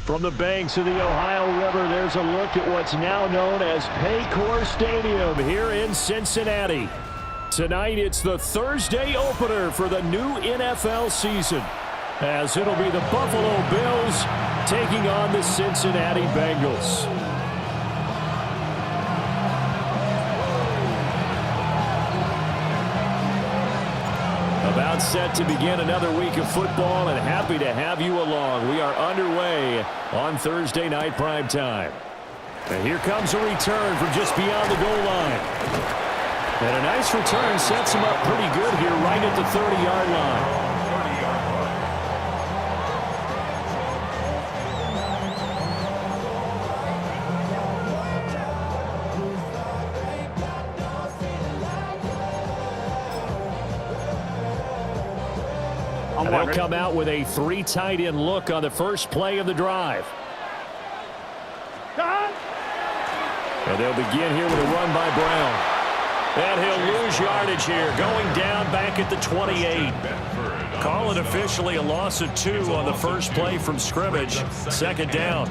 From the banks of the Ohio River, there's a look at what's now known as Paycor Stadium here in Cincinnati. Tonight, it's the Thursday opener for the new NFL season, as it'll be the Buffalo Bills taking on the Cincinnati Bengals. About set to begin another week of football, and happy to have you along. We are underway on Thursday night primetime. And here comes a return from just beyond the goal line. And a nice return sets him up pretty good here right at the 30-yard line. And they'll come out with a 3 tight end look on the first play of the drive. And they'll begin here with a run by Brown. And he'll lose yardage here, going down back at the 28. Call it officially a loss of 2 on the first play from scrimmage. Second down.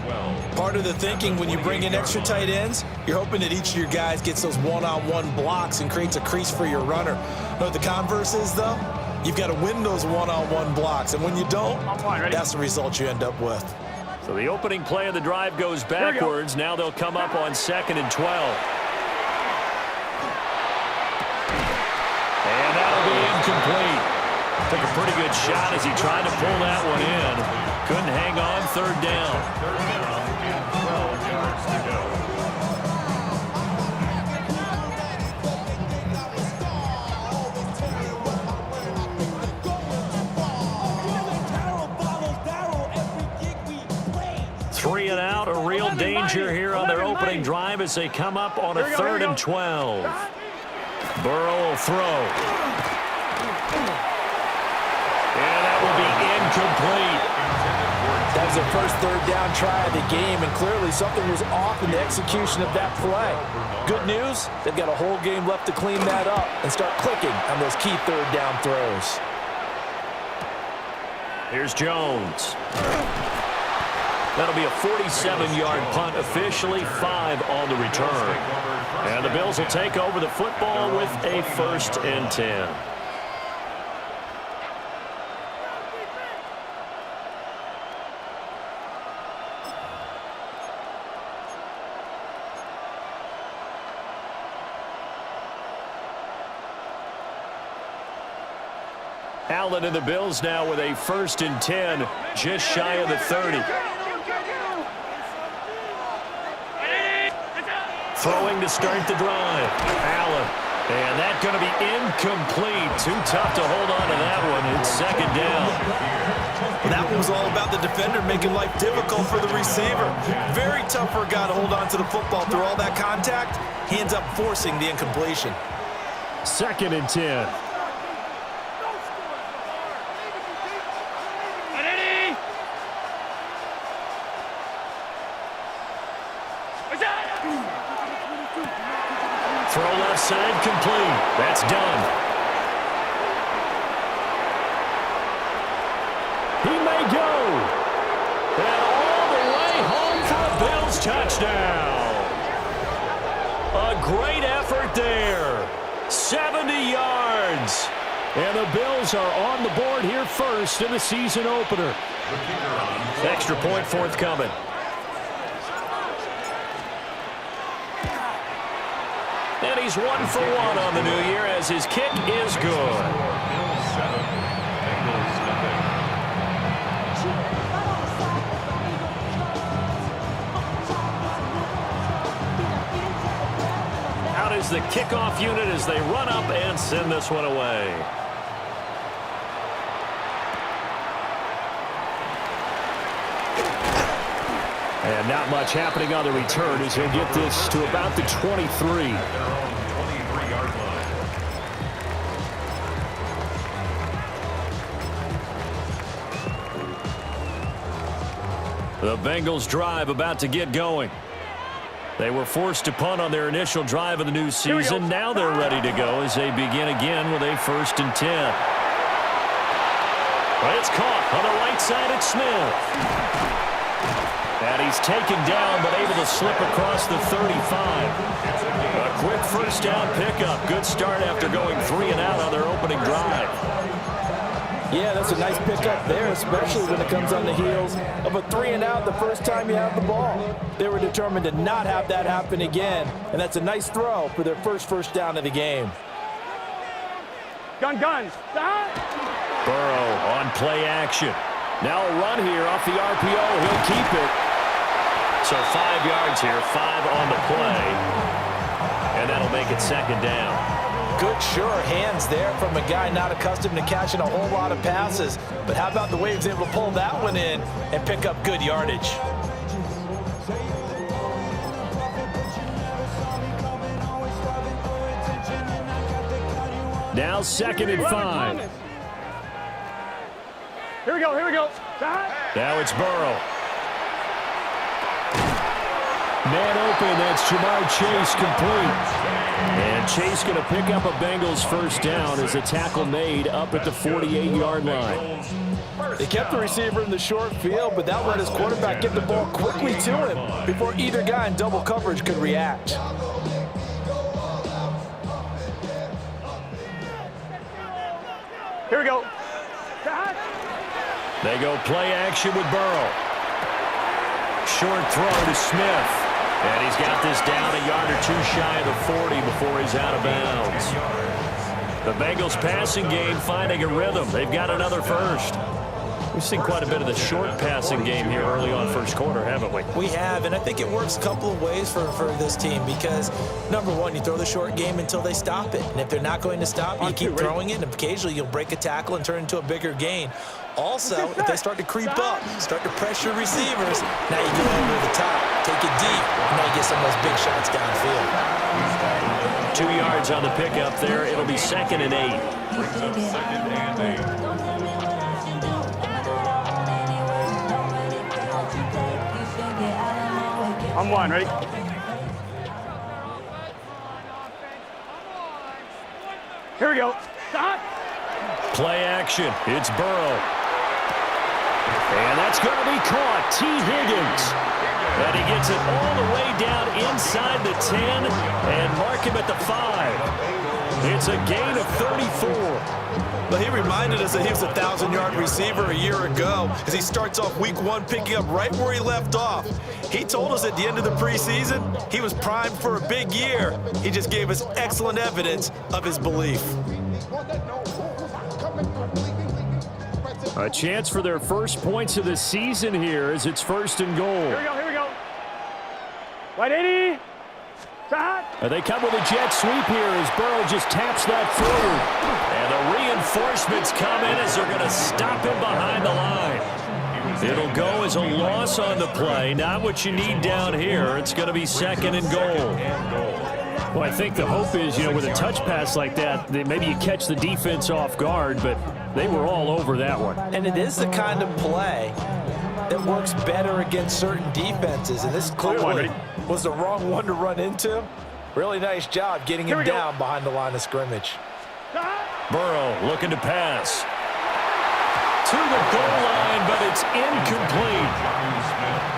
Part of the thinking when you bring in extra tight ends, you're hoping that each of your guys gets those one-on-one blocks and creates a crease for your runner. Know what the converse is, though? You've got to win those one-on-one blocks, and when you don't, that's the result you end up with. So the opening play of the drive goes backwards. Now they'll come up on 2nd and 12. And that'll be incomplete. Took a pretty good shot as he tried to pull that one in. Couldn't hang on. 3rd down. 12 yards to go. 3 and out, a real danger here on their opening drive as they come up on a 3rd and 12. Burrow will throw. And that will be incomplete. That was their first 3rd down try of the game, and clearly something was off in the execution of that play. Good news, they've got a whole game left to clean that up and start clicking on those key 3rd down throws. Here's Jones. That'll be a 47-yard punt, officially 5 on the return. And the Bills will take over the football with a 1st and 10. Allen and the Bills now with a 1st and 10, just shy of the 30. Throwing to start the drive. Allen. And that's going to be incomplete. Too tough to hold on to that one. It's 2nd down. That one was all about the defender making life difficult for the receiver. Very tough for a guy to hold on to the football through all that contact. He ends up forcing the incompletion. 2nd and 10. Throw left side complete. That's done. He may go. And all the way home for a Bills touchdown. A great effort there. 70 yards. And the Bills are on the board here first in the season opener. Extra point forthcoming. And he's 1 for 1 on the new year as his kick is good. Out is the kickoff unit as they run up and send this one away. And not much happening on the return as he'll get this to about the 23. The Bengals drive about to get going. They were forced to punt on their initial drive of the new season. Now they're ready to go as they begin again with a 1st and 10. But it's caught on the right side at Smith. And he's taken down, but able to slip across the 35. A quick first down pickup. Good start after going 3 and out on their opening drive. Yeah, that's a nice pickup there, especially when it comes on the heels of a 3 and out the first time you have the ball. They were determined to not have that happen again, and that's a nice throw for their first down of the game. Gun. Burrow on play action. Now a run here off the RPO. He'll keep it. So 5 yards here, 5 on the play. And that'll make it second down. Good, sure hands there from a guy not accustomed to catching a whole lot of passes. But how about the way he was able to pull that one in and pick up good yardage? Now 2nd and 5. Here we go. Now it's Burrow. Man open, that's Jamar Chase complete. And Chase going to pick up a Bengals first down as a tackle made up at the 48-yard line. They kept the receiver in the short field, but that let his quarterback get the ball quickly to him before either guy in double coverage could react. Here we go. They go play action with Burrow. Short throw to Smith. And he's got this down a yard or 2 shy of the 40 before he's out of bounds. The Bengals passing game finding a rhythm. They've got another first. We've seen quite a bit of the short passing game here early on first quarter, haven't we? We have, and I think it works a couple of ways for this team because, number one, you throw the short game until they stop it. And if they're not going to stop, you keep throwing it, and occasionally you'll break a tackle and turn it into a bigger gain. Also, if they start to creep up, start to pressure receivers, now you get over the top, take it deep, and now you get some of those big shots downfield. 2 yards on the pickup there. It'll be 2nd and 8. Brings up 2nd and 8. On 1, ready? Here we go. Stop. Play action. It's Burrow. And that's going to be caught. T. Higgins. And he gets it all the way down inside the 10 and mark him at the 5. It's a gain of 34. But he reminded us that he was a 1,000-yard receiver a year ago as he starts off week 1 picking up right where he left off. He told us at the end of the preseason he was primed for a big year. He just gave us excellent evidence of his belief. A chance for their first points of the season here as it's 1st and goal. Here we go. Right 80. Stop. They come with a jet sweep here as Burrow just taps that forward. And the reinforcements come in as they're going to stop him behind the line. It'll go as a loss on the play. Not what you need down here. It's going to be 2nd and goal. Well, I think the hope is, with a touch pass like that maybe you catch the defense off guard, but they were all over that one. And it is the kind of play that works better against certain defenses, and this clearly was the wrong one to run into. Really nice job getting him down behind the line of scrimmage. Burrow looking to pass. To the goal line, but it's incomplete.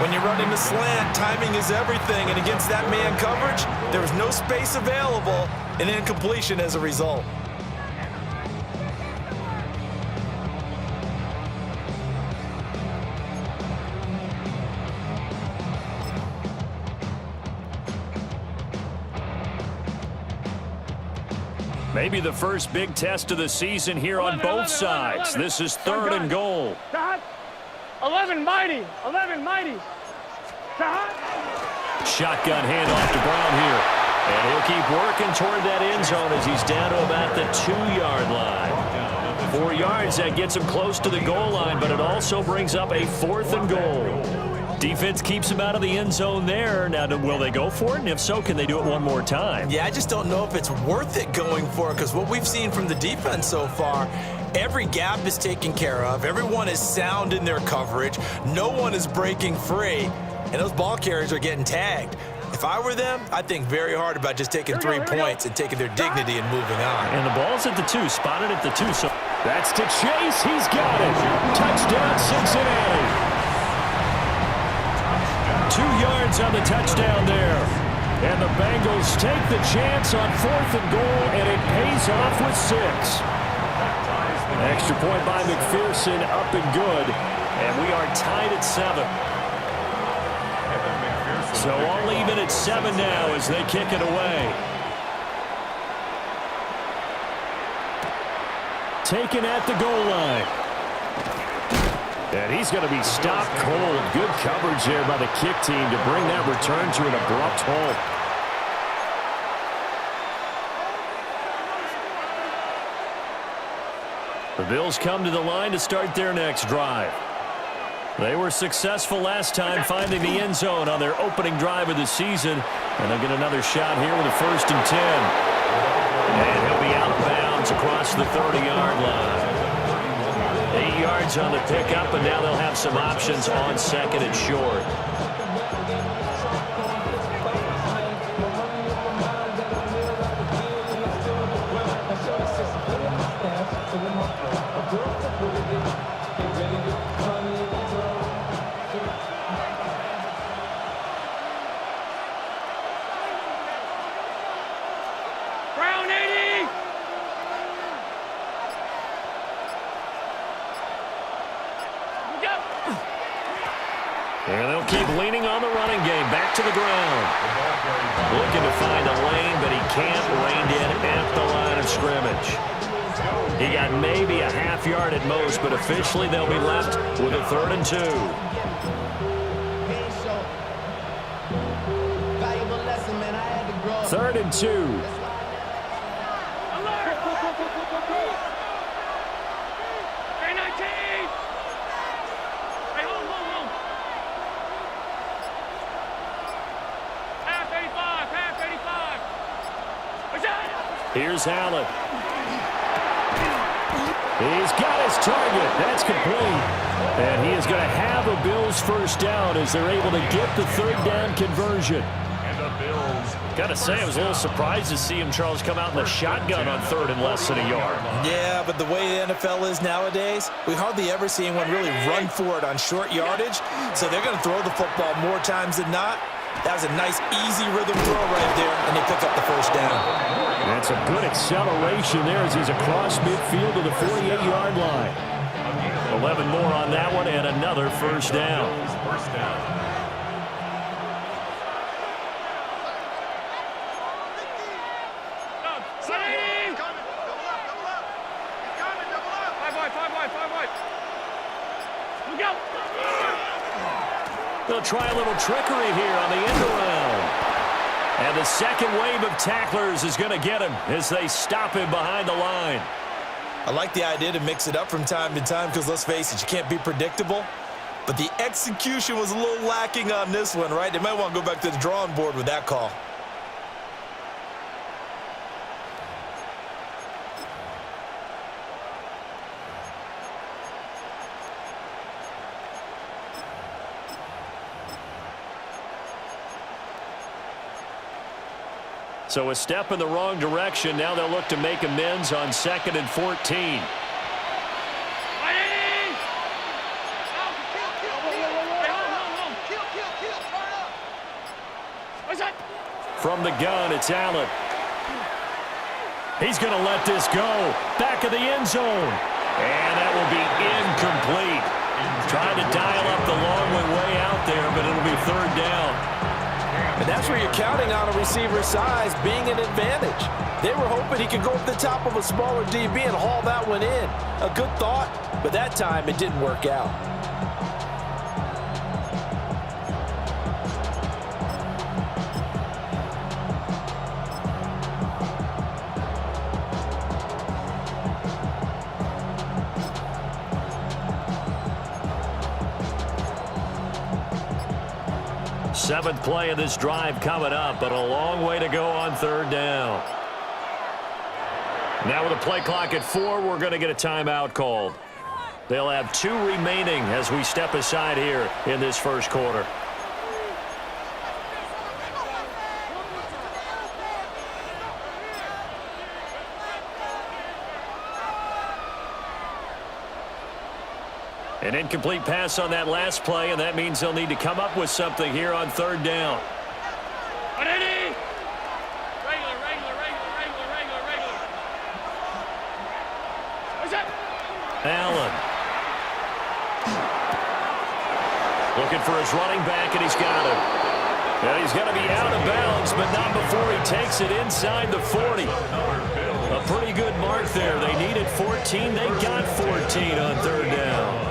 When you're running the slant, timing is everything, and against that man coverage, there was no space available, and incompletion as a result. Maybe the first big test of the season here on both sides. This is 3rd and goal. 11 mighty. Shotgun handoff to Brown here. And he'll keep working toward that end zone as he's down to about the 2-yard line. 4 yards, that gets him close to the goal line, but it also brings up a 4th and goal. Defense keeps him out of the end zone there. Now, will they go for it? And if so, can they do it one more time? Yeah, I just don't know if it's worth it going for it because what we've seen from the defense so far, every gap is taken care of. Everyone is sound in their coverage. No one is breaking free, and those ball carriers are getting tagged. If I were them, I'd think very hard about just taking 3 points and taking their dignity and moving on. And the ball's at the 2, spotted at the 2. So that's to Chase. He's got it. Touchdown, Cincinnati. touchdown there. And the Bengals take the chance on 4th and goal, and it pays off with 6. Extra point by McPherson, up and good. And we are tied at 7. So all even at 7 now as they kick it away. Taken at the goal line. And he's going to be stopped cold. Good coverage there by the kick team to bring that return to an abrupt halt. The Bills come to the line to start their next drive. They were successful last time finding the end zone on their opening drive of the season. And they'll get another shot here with a 1st and 10. And he'll be out of bounds across the 30-yard line. 8 yards on the pickup, and now they'll have some options on 2nd and short. And they'll keep leaning on the running game. Back to the ground. Looking to find a lane, but he can't. Reined in at the line of scrimmage. He got maybe a half yard at most, but officially they'll be left with a 3rd and 2. 3rd and 2. Here's Allen. He's got his target. That's complete. And he is going to have a Bills 1st down as they're able to get the 3rd down conversion. And the Bills. Got to say, I was a little surprised to see him, Charles, come out in the shotgun on 3rd and less than a yard. Yeah, but the way the NFL is nowadays, we hardly ever see anyone really run for it on short yardage. So they're going to throw the football more times than not. That was a nice, easy rhythm throw right there, and they pick up the 1st down. That's a good acceleration there as he's across midfield to the 48-yard line. 11 more on that one, and another 1st down. They'll try a little trickery here on the end around. And the second wave of tacklers is going to get him as they stop him behind the line. I like the idea to mix it up from time to time because, let's face it, you can't be predictable. But the execution was a little lacking on this one, right? They might want to go back to the drawing board with that call. So a step in the wrong direction. Now they'll look to make amends on 2nd and 14. From the gun, it's Allen. He's going to let this go. Back of the end zone. And that will be incomplete. Trying to dial up the long way out there, but it'll be 3rd down. And that's where you're counting on a receiver's size being an advantage. They were hoping he could go up the top of a smaller DB and haul that one in. A good thought, but that time it didn't work out. Seventh play of this drive coming up, but a long way to go on 3rd down. Now with a play clock at 4, we're going to get a timeout called. They'll have 2 remaining as we step aside here in this 1st quarter. An incomplete pass on that last play, and that means they'll need to come up with something here on 3rd down. 180. Regular. What's that? Allen. Looking for his running back, and he's got him. And he's going to be out of bounds, but not before he takes it inside the 40. A pretty good mark there. They needed 14. They got 14 on third down.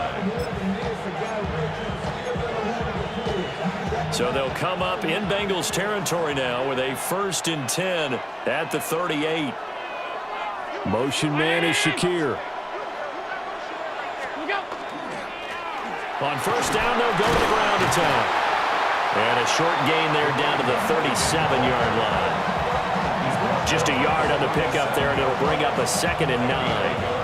So they'll come up in Bengals territory now with a 1st and 10 at the 38. Motion man is Shakir. On first down, they'll go to the ground attack. And a short gain there down to the 37-yard line. Just a yard on the pickup there, and it'll bring up a 2nd and 9.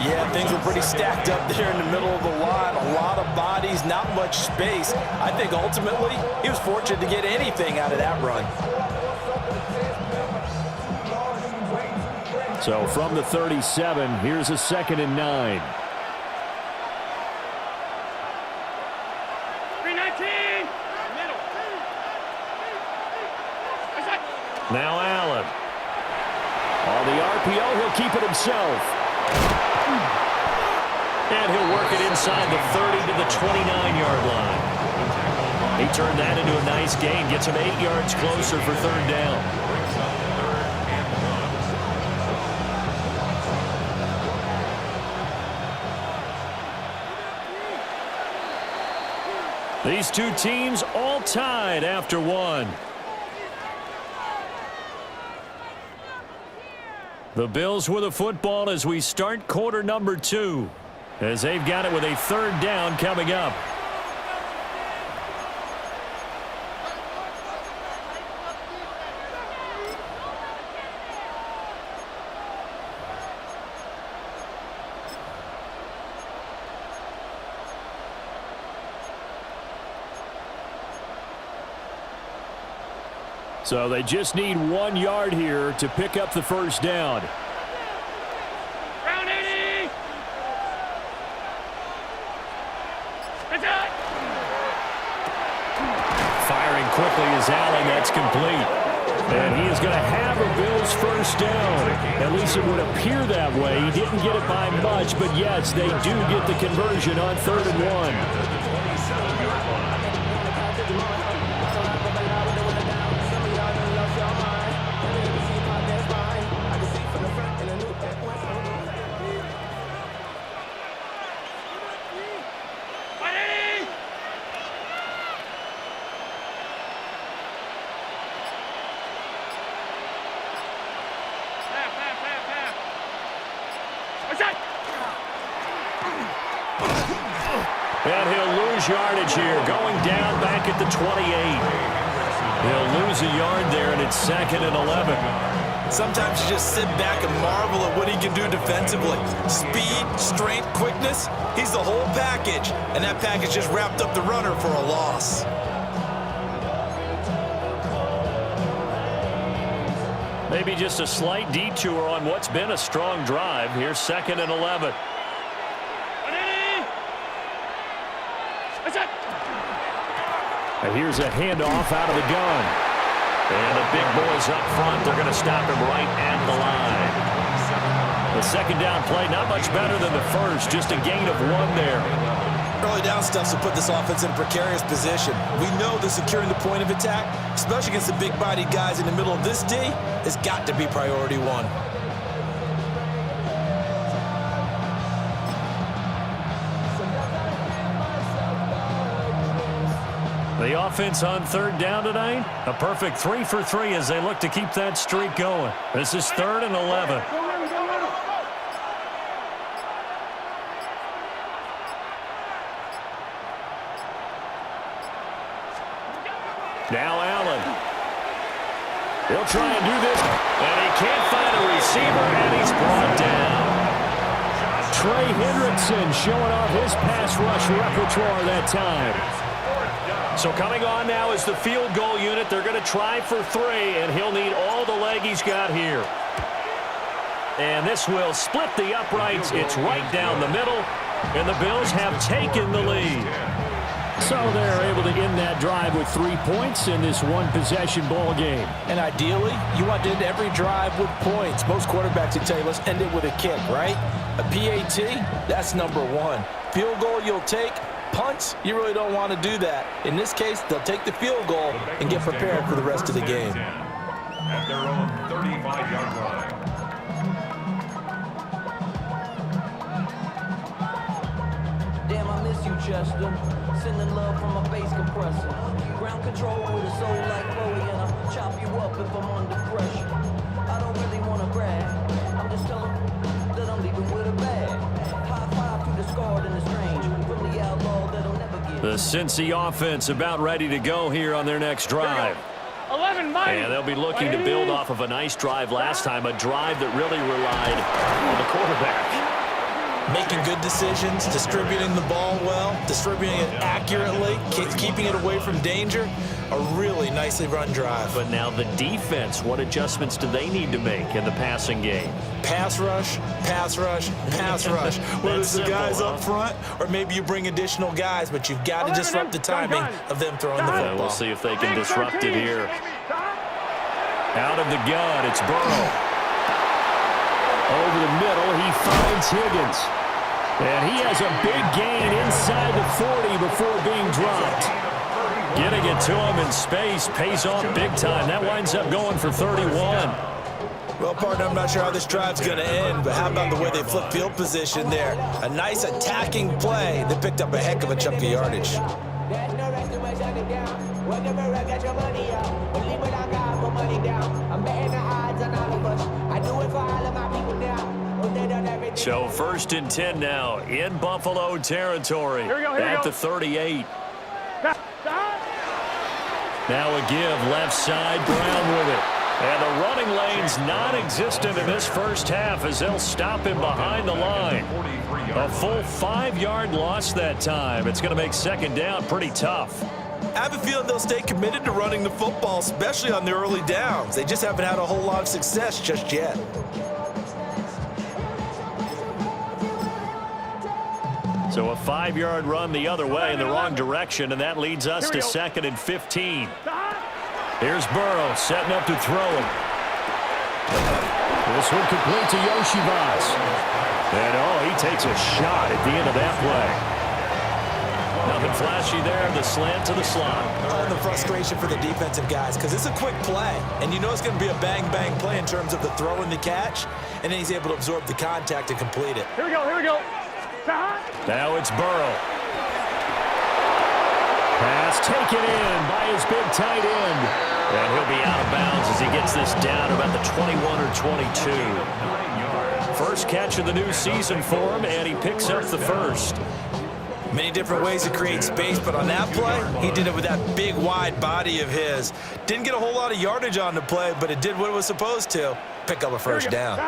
Yeah, things were pretty stacked up there in the middle of the line. A lot of bodies, not much space. I think ultimately he was fortunate to get anything out of that run. So from the 37, here's a 2nd and 9. 319. Now Allen. On the RPO, he'll keep it himself. And he'll work it inside the 30 to the 29-yard line. He turned that into a nice gain. Gets him 8 yards closer for third down. These two teams all tied after one. The Bills with a football as we start quarter number 2. As they've got it with a third down coming up. So they just need 1 yard here to pick up the first down. Round 80. That's it. Firing quickly is Allen. That's complete. And he is going to have a Bills first down. At least it would appear that way. He didn't get it by much, but yes, they do get the conversion on 3rd and 1. And he'll lose yardage here, going down back at the 28. He'll lose a yard there, and it's 2nd and 11. Sometimes you just sit back and marvel at what he can do defensively. Speed, strength, quickness, he's the whole package. And that package just wrapped up the runner for a loss. Maybe just a slight detour on what's been a strong drive. Here's 2nd and 11. And here's a handoff out of the gun. And the big boys up front, they're going to stop him right at the line. The second down play, not much better than the first, just a gain of 1 there. Early down stuff will put this offense in a precarious position. We know that securing the point of attack, especially against the big-bodied guys in the middle of this D, has got to be priority 1. The offense on 3rd down tonight, a perfect 3 for 3 as they look to keep that streak going. This is 3rd and 11. Now Allen. He'll try and do this, and he can't find a receiver, and he's brought down. Trey Hendrickson showing off his pass rush repertoire that time. So coming on now is the field goal unit. They're going to try for 3, and he'll need all the leg he's got here. And this will split the uprights. It's right down the middle, and the Bills have taken the lead. So they're able to end that drive with 3 points in this one-possession ball game. And ideally, you want to end every drive with points. Most quarterbacks would tell you, let's end it with a kick, right? A PAT, that's number one. Field goal you'll take. Punts, you really don't want to do that. In this case, they'll take the field goal and get prepared for the rest of the game. At their own 35-yard line. Damn, I miss you, Chester. Sending love from my bass compressor. Ground control with a soul like Bowie, and I'll chop you up if I'm under pressure. I don't really want to brag. I'm just telling that I'm leaving with a bag. High five to the scarred and the strange. From the outlaw that'll never get. The Cincy offense about ready to go here on their next drive. 11, Mike. And they'll be looking to build off of a nice drive last time, a drive that really relied on the quarterback. Making good decisions, distributing the ball well, distributing it accurately, keeping it away from danger. A really nicely run drive. But now the defense, what adjustments do they need to make in the passing game? Pass rush, pass rush, pass rush. Whether it's the guys up front or maybe you bring additional guys, but you've got to disrupt the timing of them throwing the football. We'll see if they can disrupt it here. Out of the gun, it's Burrow. Over the middle, he finds Higgins. And he has a big gain inside the 40 before being dropped. Getting it to him in space pays off big time. That winds up going for 31. Well, partner, I'm not sure how this drive's going to end, but how about the way they flip field position there? A nice attacking play that picked up a heck of a chunk of yardage. There's no rest to my shutting down. Whenever I got your money out, believe what I got, put money down. I'm betting the odds on all of us. I do it for all of my people now. So 1st and 10 now in Buffalo territory at the 38. Now a give left side, Brown with it. And the running lane's non-existent in this first half as they'll stop him behind the line. A full 5-yard loss that time. It's going to make 2nd down pretty tough. I have a feeling they'll stay committed to running the football, especially on the early downs. They just haven't had a whole lot of success just yet. So a 5-yard run the other way in the wrong direction, and that leads us to 2nd and 15. Here's Burrow setting up to throw him. This one complete to Yoshivas. And, he takes a shot at the end of that play. Nothing flashy there, the slant to the slot. And the frustration for the defensive guys, because it's a quick play, and you know it's going to be a bang-bang play in terms of the throw and the catch, and then he's able to absorb the contact and complete it. Here we go. Now it's Burrow. Pass taken in by his big tight end. And he'll be out of bounds as he gets this down about the 21 or 22. First catch of the new season for him, and he picks up the first. Many different ways to create space, but on that play, he did it with that big, wide body of his. Didn't get a whole lot of yardage on the play, but it did what it was supposed to. Pick up a first down.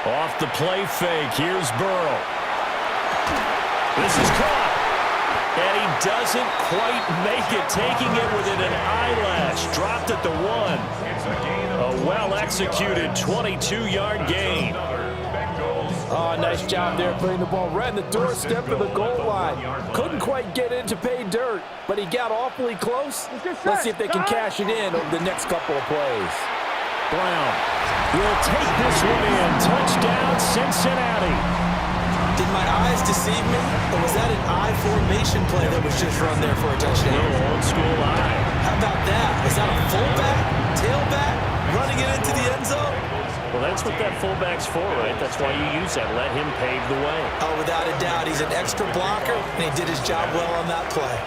Off the play fake, here's Burrow. This is caught. And he doesn't quite make it, taking it within an eyelash. Dropped at the 1. A well-executed 22-yard gain. Oh, nice job there putting the ball right in the doorstep of the goal line. Couldn't quite get in to pay dirt, but he got awfully close. Let's see if they can cash it in over the next couple of plays. Brown will take this one in. Touchdown, Cincinnati. Did my eyes deceive me, or was that an I formation play that was just run there for a touchdown? A little old school eye. How about that? Was that a fullback, tailback, running it into the end zone? Well, that's what that fullback's for, right? That's why you use that. Let him pave the way. Oh, without a doubt. He's an extra blocker, and he did his job well on that play.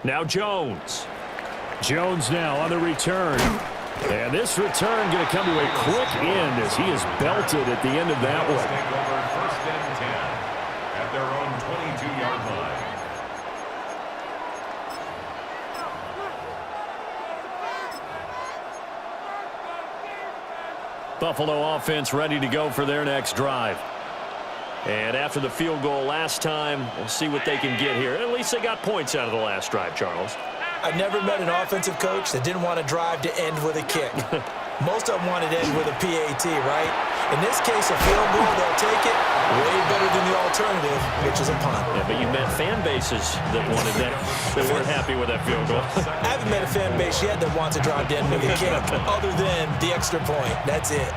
Now Jones. Jones now on the return. And this return going to come to a quick end as he is belted at the end of that one. First and 10 at their own 22-yard line. Buffalo offense ready to go for their next drive. And after the field goal last time, we'll see what they can get here. At least they got points out of the last drive, Charles. I've never met an offensive coach that didn't want to drive to end with a kick. Most of them wanted to end with a PAT, right? In this case, a field goal, they'll take it. Way better than the alternative, which is a punt. Yeah, but you met fan bases that wanted that. They weren't happy with that field goal. I haven't met a fan base yet that wants to drive down with a kick other than the extra point. That's it.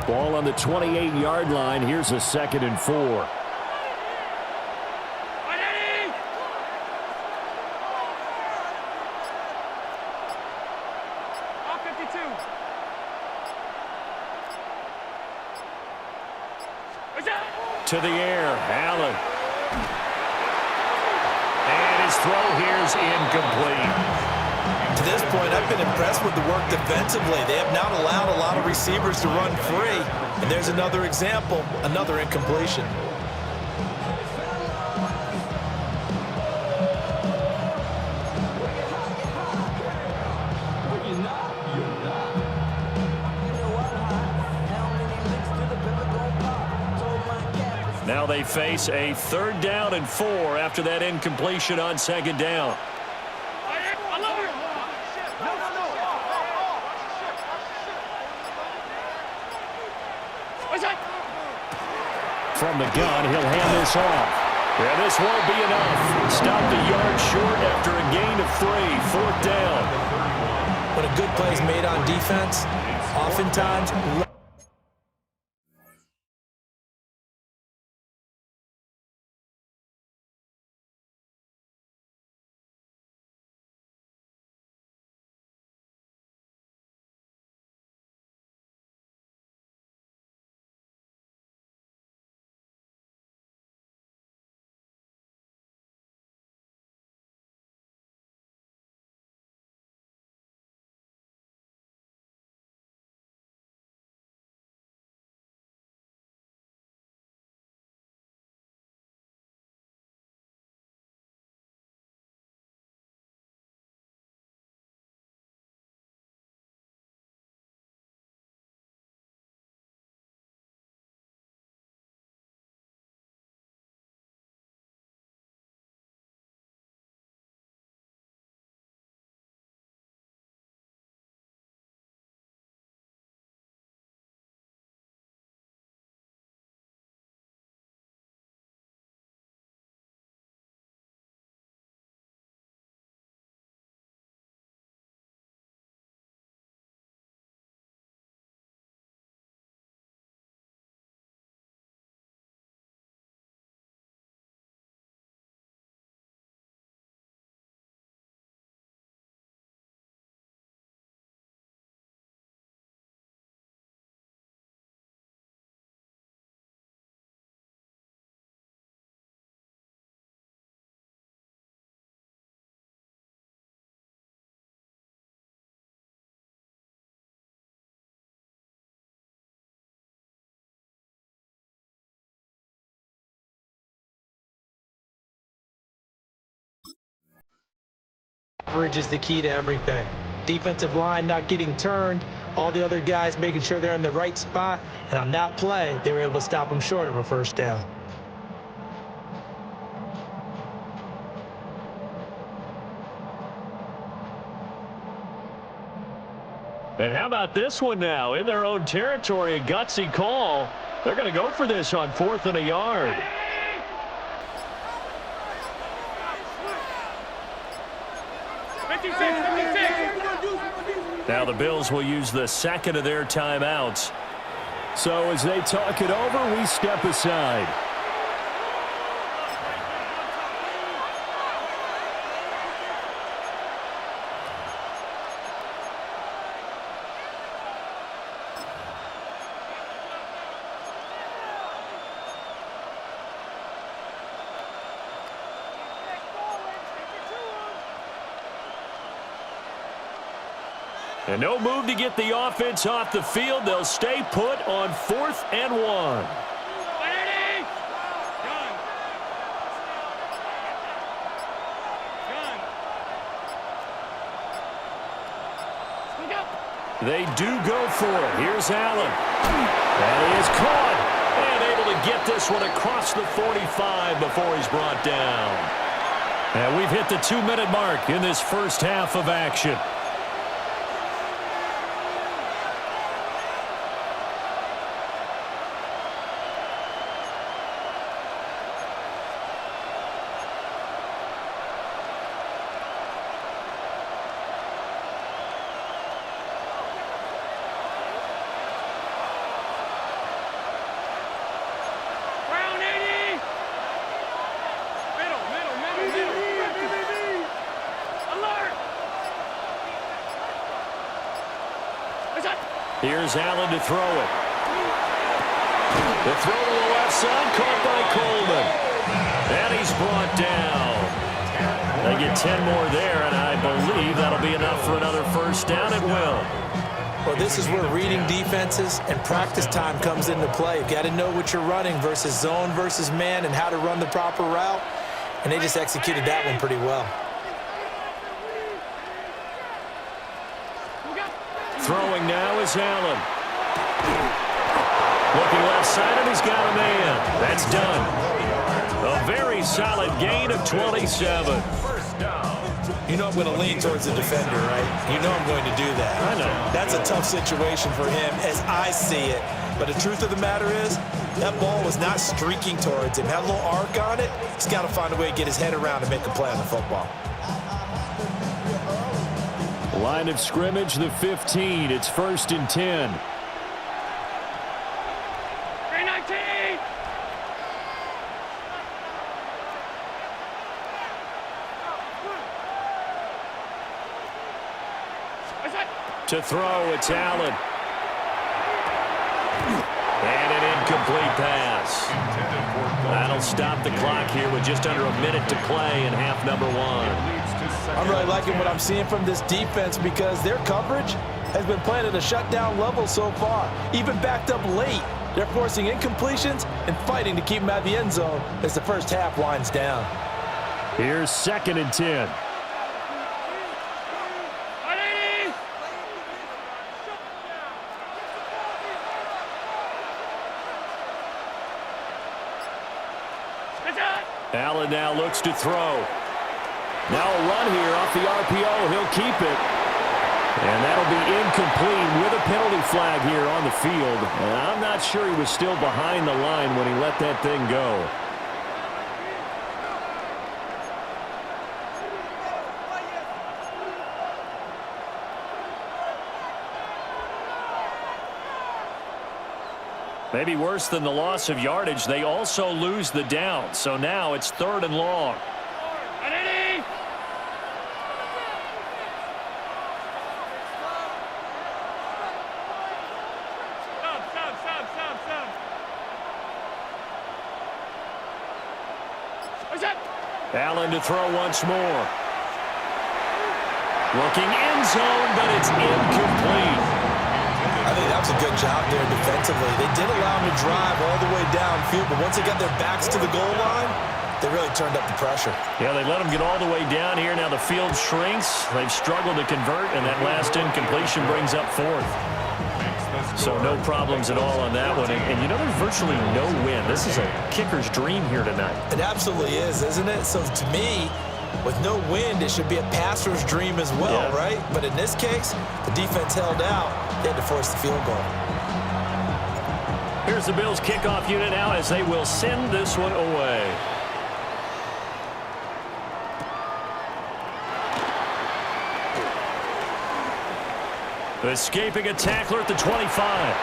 Ball on the 28-yard line. Here's a 2nd and 4. All 52. To the air, Allen. And his throw here's incomplete. To this point, I've been impressed with the work defensively. They have not allowed a lot of receivers to run free. And there's another example, another incompletion. Now they face a 3rd down and 4 after that incompletion on 2nd down. From the gun, he'll hand this off. Yeah, this won't be enough. Stopped a yard short after a gain of 3. 4th down. When a good play is made on defense, oftentimes... Coverage is the key to everything. Defensive line not getting turned, all the other guys making sure they're in the right spot, and on that play, they were able to stop them short of a 1st down. And how about this one now? In their own territory, a gutsy call. They're going to go for this on 4th and a yard. Now the Bills will use the 2nd of their timeouts. So as they talk it over, we step aside. And no move to get the offense off the field. They'll stay put on 4th and 1. They do go for it. Here's Allen. That is caught. And able to get this one across the 45 before he's brought down. And we've hit the 2-minute mark in this first half of action. Here's Allen to throw it. The throw to the left side, caught by Coleman. And he's brought down. They get 10 more there, and I believe that'll be enough for another first down. It will. Well, this is where reading defenses and practice time comes into play. You've got to know what you're running versus zone versus man and how to run the proper route. And they just executed that one pretty well. Throwing now is Allen. Looking left side, and he's got a man. That's done. A very solid gain of 27. You know I'm going to lean towards the defender, right? You know I'm going to do that. I know. That's a tough situation for him as I see it. But the truth of the matter is, that ball was not streaking towards him. Had a little arc on it. He's got to find a way to get his head around and make a play on the football. Line of scrimmage, the 15. It's 1st and 10. 319. To throw, it's Allen. And an incomplete pass. That'll stop the clock here with just under a minute to play in half number 1. I'm really liking what I'm seeing from this defense because their coverage has been playing at a shutdown level so far. Even backed up late, they're forcing incompletions and fighting to keep them out of the end zone as the first half winds down. Here's 2nd and 10. Allen now looks to throw. Now a run here off the RPO. He'll keep it. And that'll be incomplete with a penalty flag here on the field. And I'm not sure he was still behind the line when he let that thing go. Maybe worse than the loss of yardage, they also lose the down. So now it's 3rd and long. Allen to throw once more. Looking end zone, but it's incomplete. I think that was a good job there defensively. They did allow him to drive all the way downfield, but once they got their backs to the goal line, they really turned up the pressure. Yeah, they let them get all the way down here. Now the field shrinks. They've struggled to convert, and that last incompletion brings up 4th. So no problems at all on that one. And you know, there's virtually no wind. This is a kicker's dream here tonight. It absolutely is, isn't it? So to me, with no wind, it should be a passer's dream as well, yeah. Right? But in this case, the defense held out. They had to force the field goal. Here's the Bills kickoff unit now as they will send this one away. Escaping a tackler at the 25.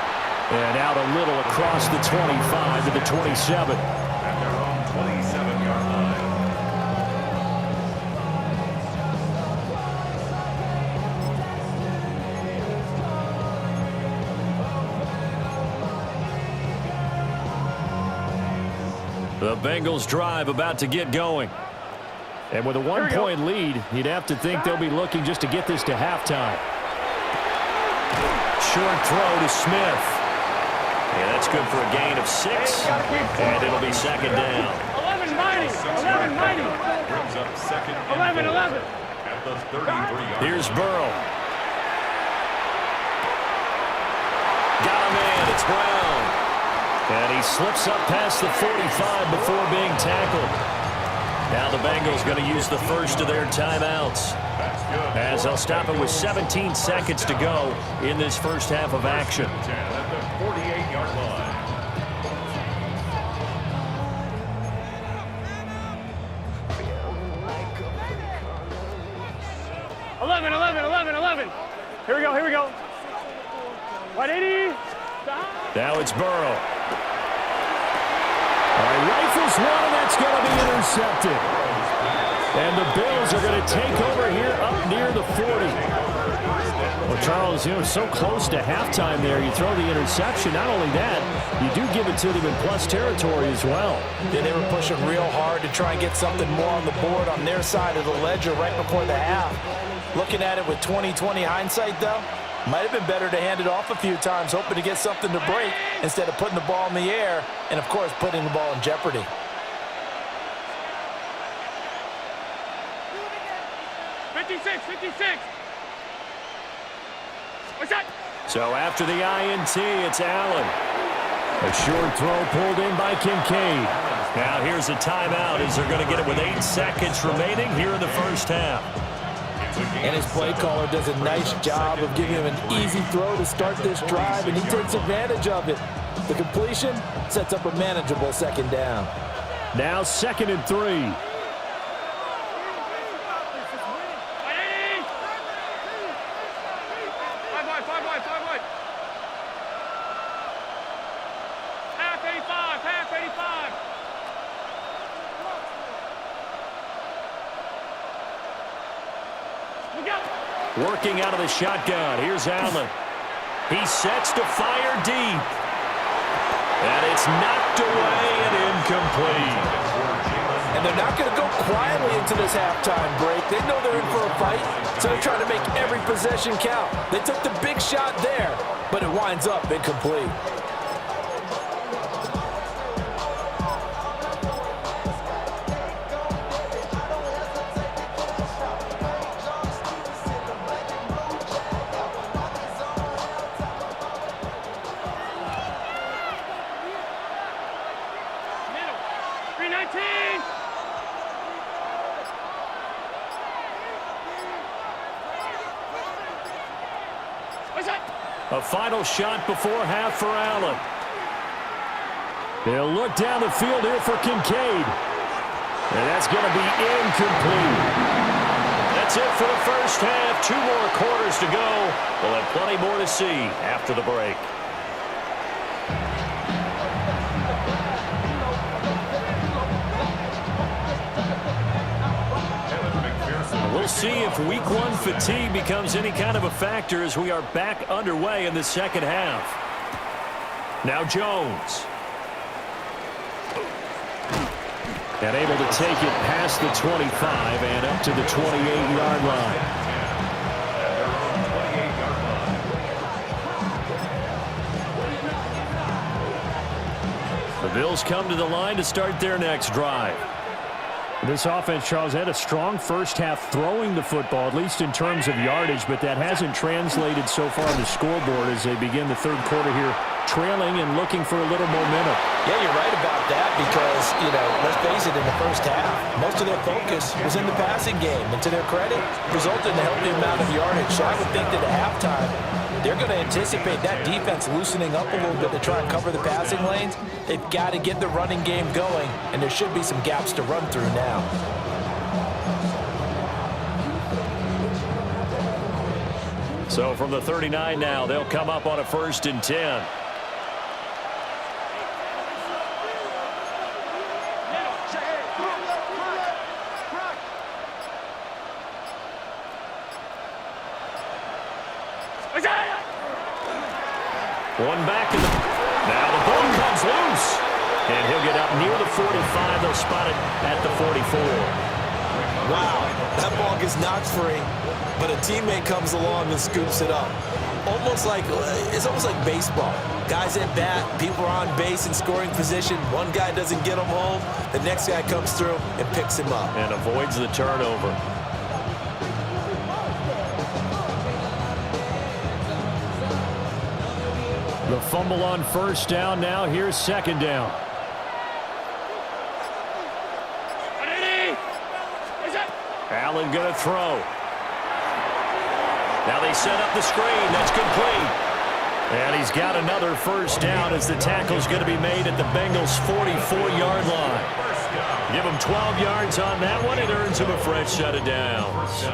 And out a little across the 25 to the 27. At their own 27-yard line. The Bengals drive about to get going. And with a 1-point lead, you'd have to think they'll be looking just to get this to halftime. Short throw to Smith. Yeah, that's good for a gain of 6. And it'll be 2nd down. 11 mighty. 11 mighty. Brings up 2nd and 11. At the 33-yard line. Here's Burrow. Got a man. It's Brown. And he slips up past the 45 before being tackled. Now the Bengals going to use the first of their timeouts, as they'll stop it with 17 seconds to go in this first half of action. At the 48-yard line. 11. Here we go. 180. Now it's Burrow. Rifles one, and that's going to be intercepted. And the Bills are going to take over here up near the 40. Well, Charles, so close to halftime there. You throw the interception. Not only that, you do give it to them in plus territory as well. Yeah, they were pushing real hard to try and get something more on the board on their side of the ledger right before the half. Looking at it with 20/20 hindsight, though, might have been better to hand it off a few times, hoping to get something to break instead of putting the ball in the air and, of course, putting the ball in jeopardy. What's that? So after the INT, it's Allen. A short throw pulled in by Kincaid. Now here's a timeout as they're going to get it with 8 seconds remaining here in the first half. And his play caller does a nice job of giving him an easy throw to start this drive, and he takes advantage of it. The completion sets up a manageable second down. Now 2nd and 3. Half 85. Working out of the shotgun. Here's Allen. He sets to fire deep. And it's knocked away and incomplete. And they're not going to go quietly into this halftime break. They know they're in for a fight, so they're trying to make every possession count. They took the big shot there, but it winds up incomplete. A final shot before half for Allen. They'll look down the field here for Kincaid. And that's going to be incomplete. That's it for the first half. 2 more quarters to go. We'll have plenty more to see after the break. We'll see if Week 1 fatigue becomes any kind of a factor as we are back underway in the second half. Now Jones. And able to take it past the 25 and up to the 28-yard line. The Bills come to the line to start their next drive. This offense, Charles, had a strong first half throwing the football, at least in terms of yardage, but that hasn't translated so far on the scoreboard as they begin the third quarter here, trailing and looking for a little momentum. Yeah, you're right about that because, let's face it, in the first half, most of their focus was in the passing game. And to their credit, resulted in a healthy amount of yardage. So I would think that at halftime, they're going to anticipate that defense loosening up a little bit to try and cover the passing lanes. They've got to get the running game going, and there should be some gaps to run through now. So from the 39 now, they'll come up on a 1st and 10. One back in the... Now the ball comes loose. And he'll get up near the 45. They'll spot it at the 44. Wow, that ball gets knocked free, but a teammate comes along and scoops it up. It's almost like baseball. Guys at bat, people are on base in scoring position. One guy doesn't get him home. The next guy comes through and picks him up. And avoids the turnover. The fumble on first down. Now here's second down. Allen going to throw. Now they set up the screen. That's complete. And he's got another first down as the tackle's going to be made at the Bengals' 44-yard line. Give him 12 yards on that one. It earns him a fresh set of downs.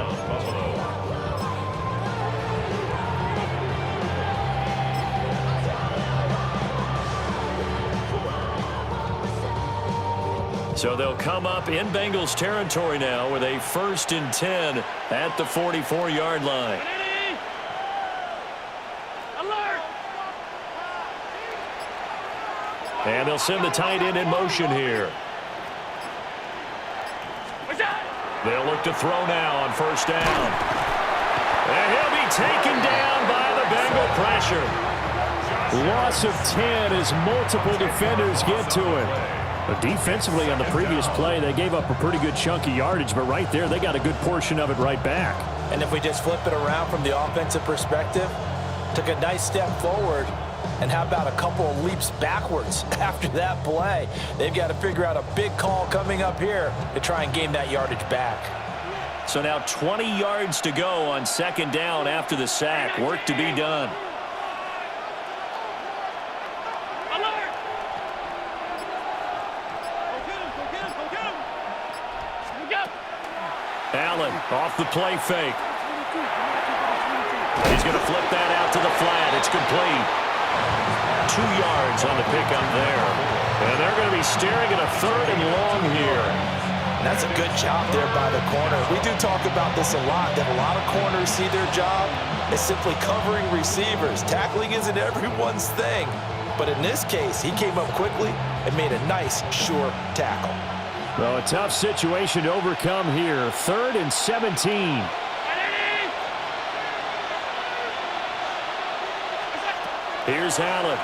So they'll come up in Bengals territory now with a 1st and 10 at the 44-yard line. And they'll send the tight end in motion here. They'll look to throw now on first down. And he'll be taken down by the Bengal pressure. Loss of 10 as multiple defenders get to him. But defensively on the previous play, they gave up a pretty good chunk of yardage, but right there, they got a good portion of it right back. And if we just flip it around from the offensive perspective, took a nice step forward, and how about a couple of leaps backwards after that play? They've got to figure out a big call coming up here to try and gain that yardage back. So now 20 yards to go on second down after the sack. Work to be done. Allen off the play fake. He's going to flip that out to the flat. It's complete. 2 yards on the pickup there. And they're going to be staring at a 3rd and long here. And that's a good job there by the corner. We do talk about this a lot, that a lot of corners see their job as simply covering receivers. Tackling isn't everyone's thing. But in this case, he came up quickly and made a nice, sure tackle. Well, a tough situation to overcome here. 3rd and 17. Here's Allen.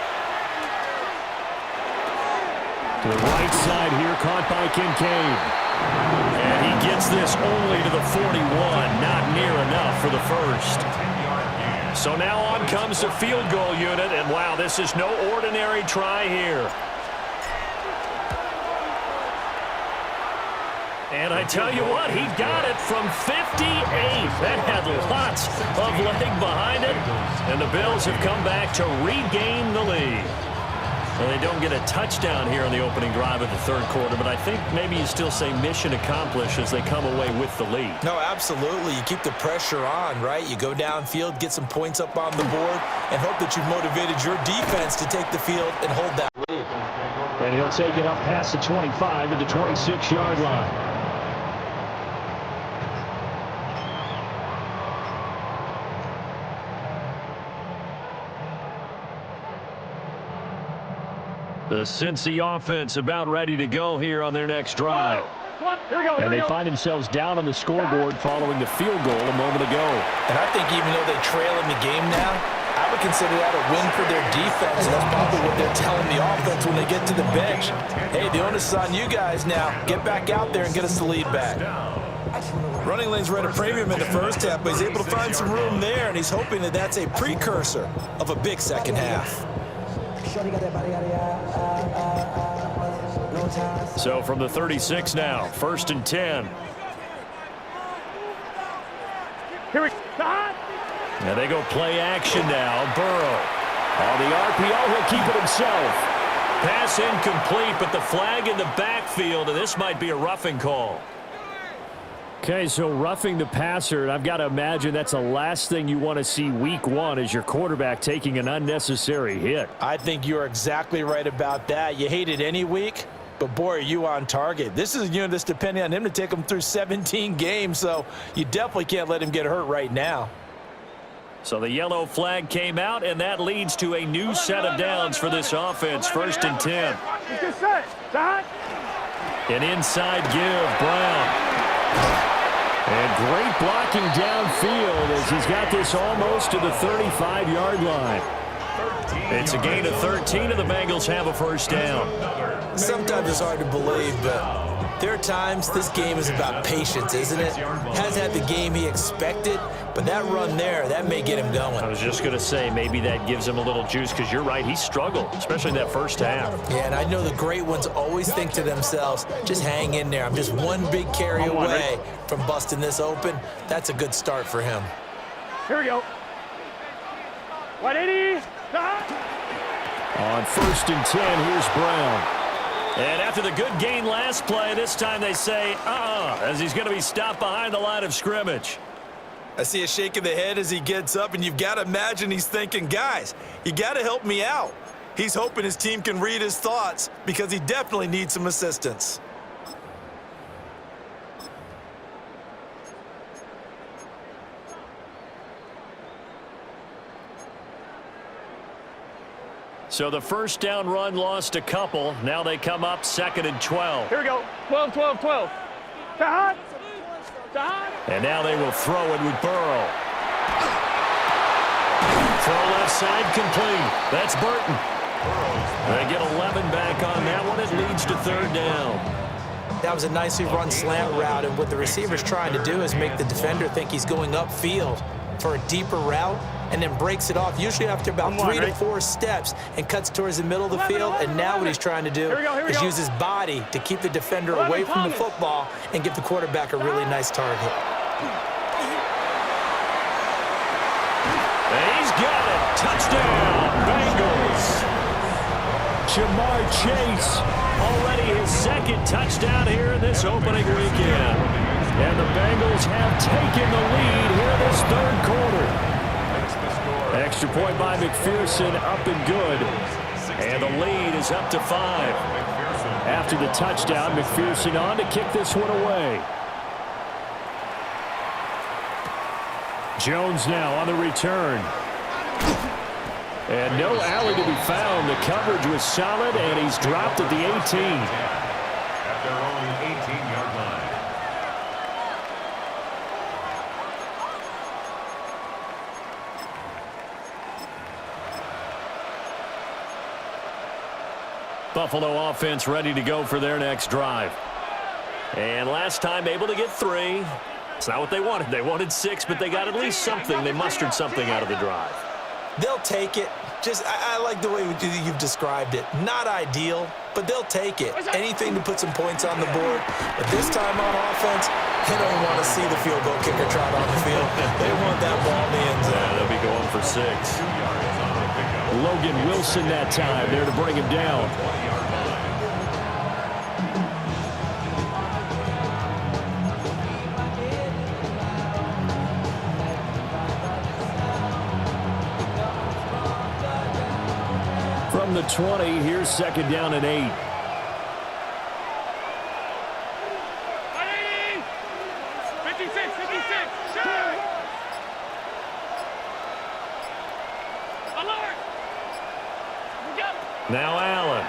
To the right side here, caught by Kincaid. And he gets this only to the 41. Not near enough for the first. So now on comes the field goal unit. And wow, this is no ordinary try here. And I tell you what, he got it from 58. That had lots of leg behind it. And the Bills have come back to regain the lead. Well, they don't get a touchdown here on the opening drive of the 3rd quarter, but I think maybe you still say mission accomplished as they come away with the lead. No, absolutely. You keep the pressure on, right? You go downfield, get some points up on the board, and hope that you've motivated your defense to take the field and hold that lead. And he'll take it up past the 25 to the 26-yard line. The Cincy offense about ready to go here on their next drive. And they find themselves down on the scoreboard following the field goal a moment ago. And I think even though they trail in the game now, I would consider that a win for their defense. And that's probably what they're telling the offense when they get to the bench. Hey, the onus is on you guys now. Get back out there and get us the lead back. Running lanes were at a premium in the first half, but he's able to find some room there, and he's hoping that that's a precursor of a big second half. So from the 36 now, 1st and 10. Here we go. And they go play action now. Burrow on the RPO, he'll keep it himself. Pass incomplete, but the flag in the backfield, and this might be a roughing call. Okay, so roughing the passer, and I've got to imagine that's the last thing you want to see week 1 as your quarterback taking an unnecessary hit. I think you're exactly right about that. You hate it any week, but boy, are you on target. This is a unit that's depending on him to take him through 17 games, so you definitely can't let him get hurt right now. So the yellow flag came out, and that leads to a new set of downs for this offense. 1st and 10. An inside give, Brown. And great blocking downfield as he's got this almost to the 35-yard line. It's a gain of 13, and the Bengals have a first down. Sometimes it's hard to believe, but there are times this game is about patience, isn't it? Has had the game he expected, but that run there, that may get him going. I was just going to say, maybe that gives him a little juice, because you're right, he struggled, especially in that first half. Yeah, and I know the great ones always think to themselves, just hang in there. I'm just one big carry away from busting this open. That's a good start for him. Here we go. 180. On 1st and 10, here's Brown. And after the good gain last play, this time they say, as he's going to be stopped behind the line of scrimmage. I see a shake of the head as he gets up, and you've got to imagine he's thinking, guys, you got to help me out. He's hoping his team can read his thoughts because he definitely needs some assistance. So the first down run lost a couple. Now they come up 2nd and 12. Here we go. 12, 12, 12. Tahan. And now they will throw it with Burrow. Throw left side complete. That's Burton. They get 11 back on that one. It leads to 3rd down. That was a nicely run slant route, and what the receiver's trying to do is make the defender think he's going upfield for a deeper route, and then breaks it off, usually after about 3 to 4 steps, and cuts towards the middle of the field. And now what he's trying to do is use his body to keep the defender away from the football and give the quarterback a really nice target. And he's got it. Touchdown, Bengals. Jamar Chase, already his 2nd touchdown here in this opening weekend. And the Bengals have taken the lead here this 3rd quarter. Extra point by McPherson, up and good. And the lead is up to 5. After the touchdown, McPherson on to kick this one away. Jones now on the return. And no alley to be found. The coverage was solid, and he's dropped at the 18. At their own 18-yard line. Buffalo offense ready to go for their next drive. And last time able to get 3. It's not what they wanted. They wanted 6, but they got at least something. They mustered something out of the drive. They'll take it. I like the way you've described it. Not ideal, but they'll take it. Anything to put some points on the board. But this time on offense, they don't want to see the field goal kicker trot on the field. They want that ball in the end zone. Yeah, they'll be going for 6. Logan Wilson that time there to bring him down. From the 20, here's 2nd down and 8. Now Allen.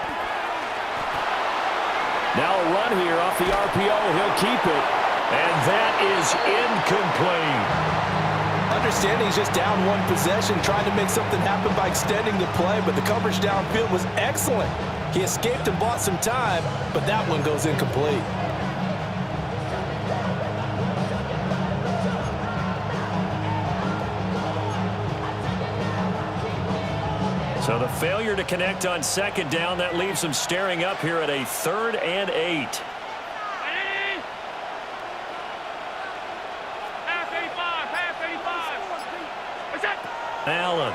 Now a run here off the RPO. He'll keep it. And that is incomplete. Understanding he's just down 1 possession, trying to make something happen by extending the play, but the coverage downfield was excellent. He escaped and bought some time, but that one goes incomplete. So the failure to connect on 2nd down, that leaves him staring up here at a 3rd and 8. Allen.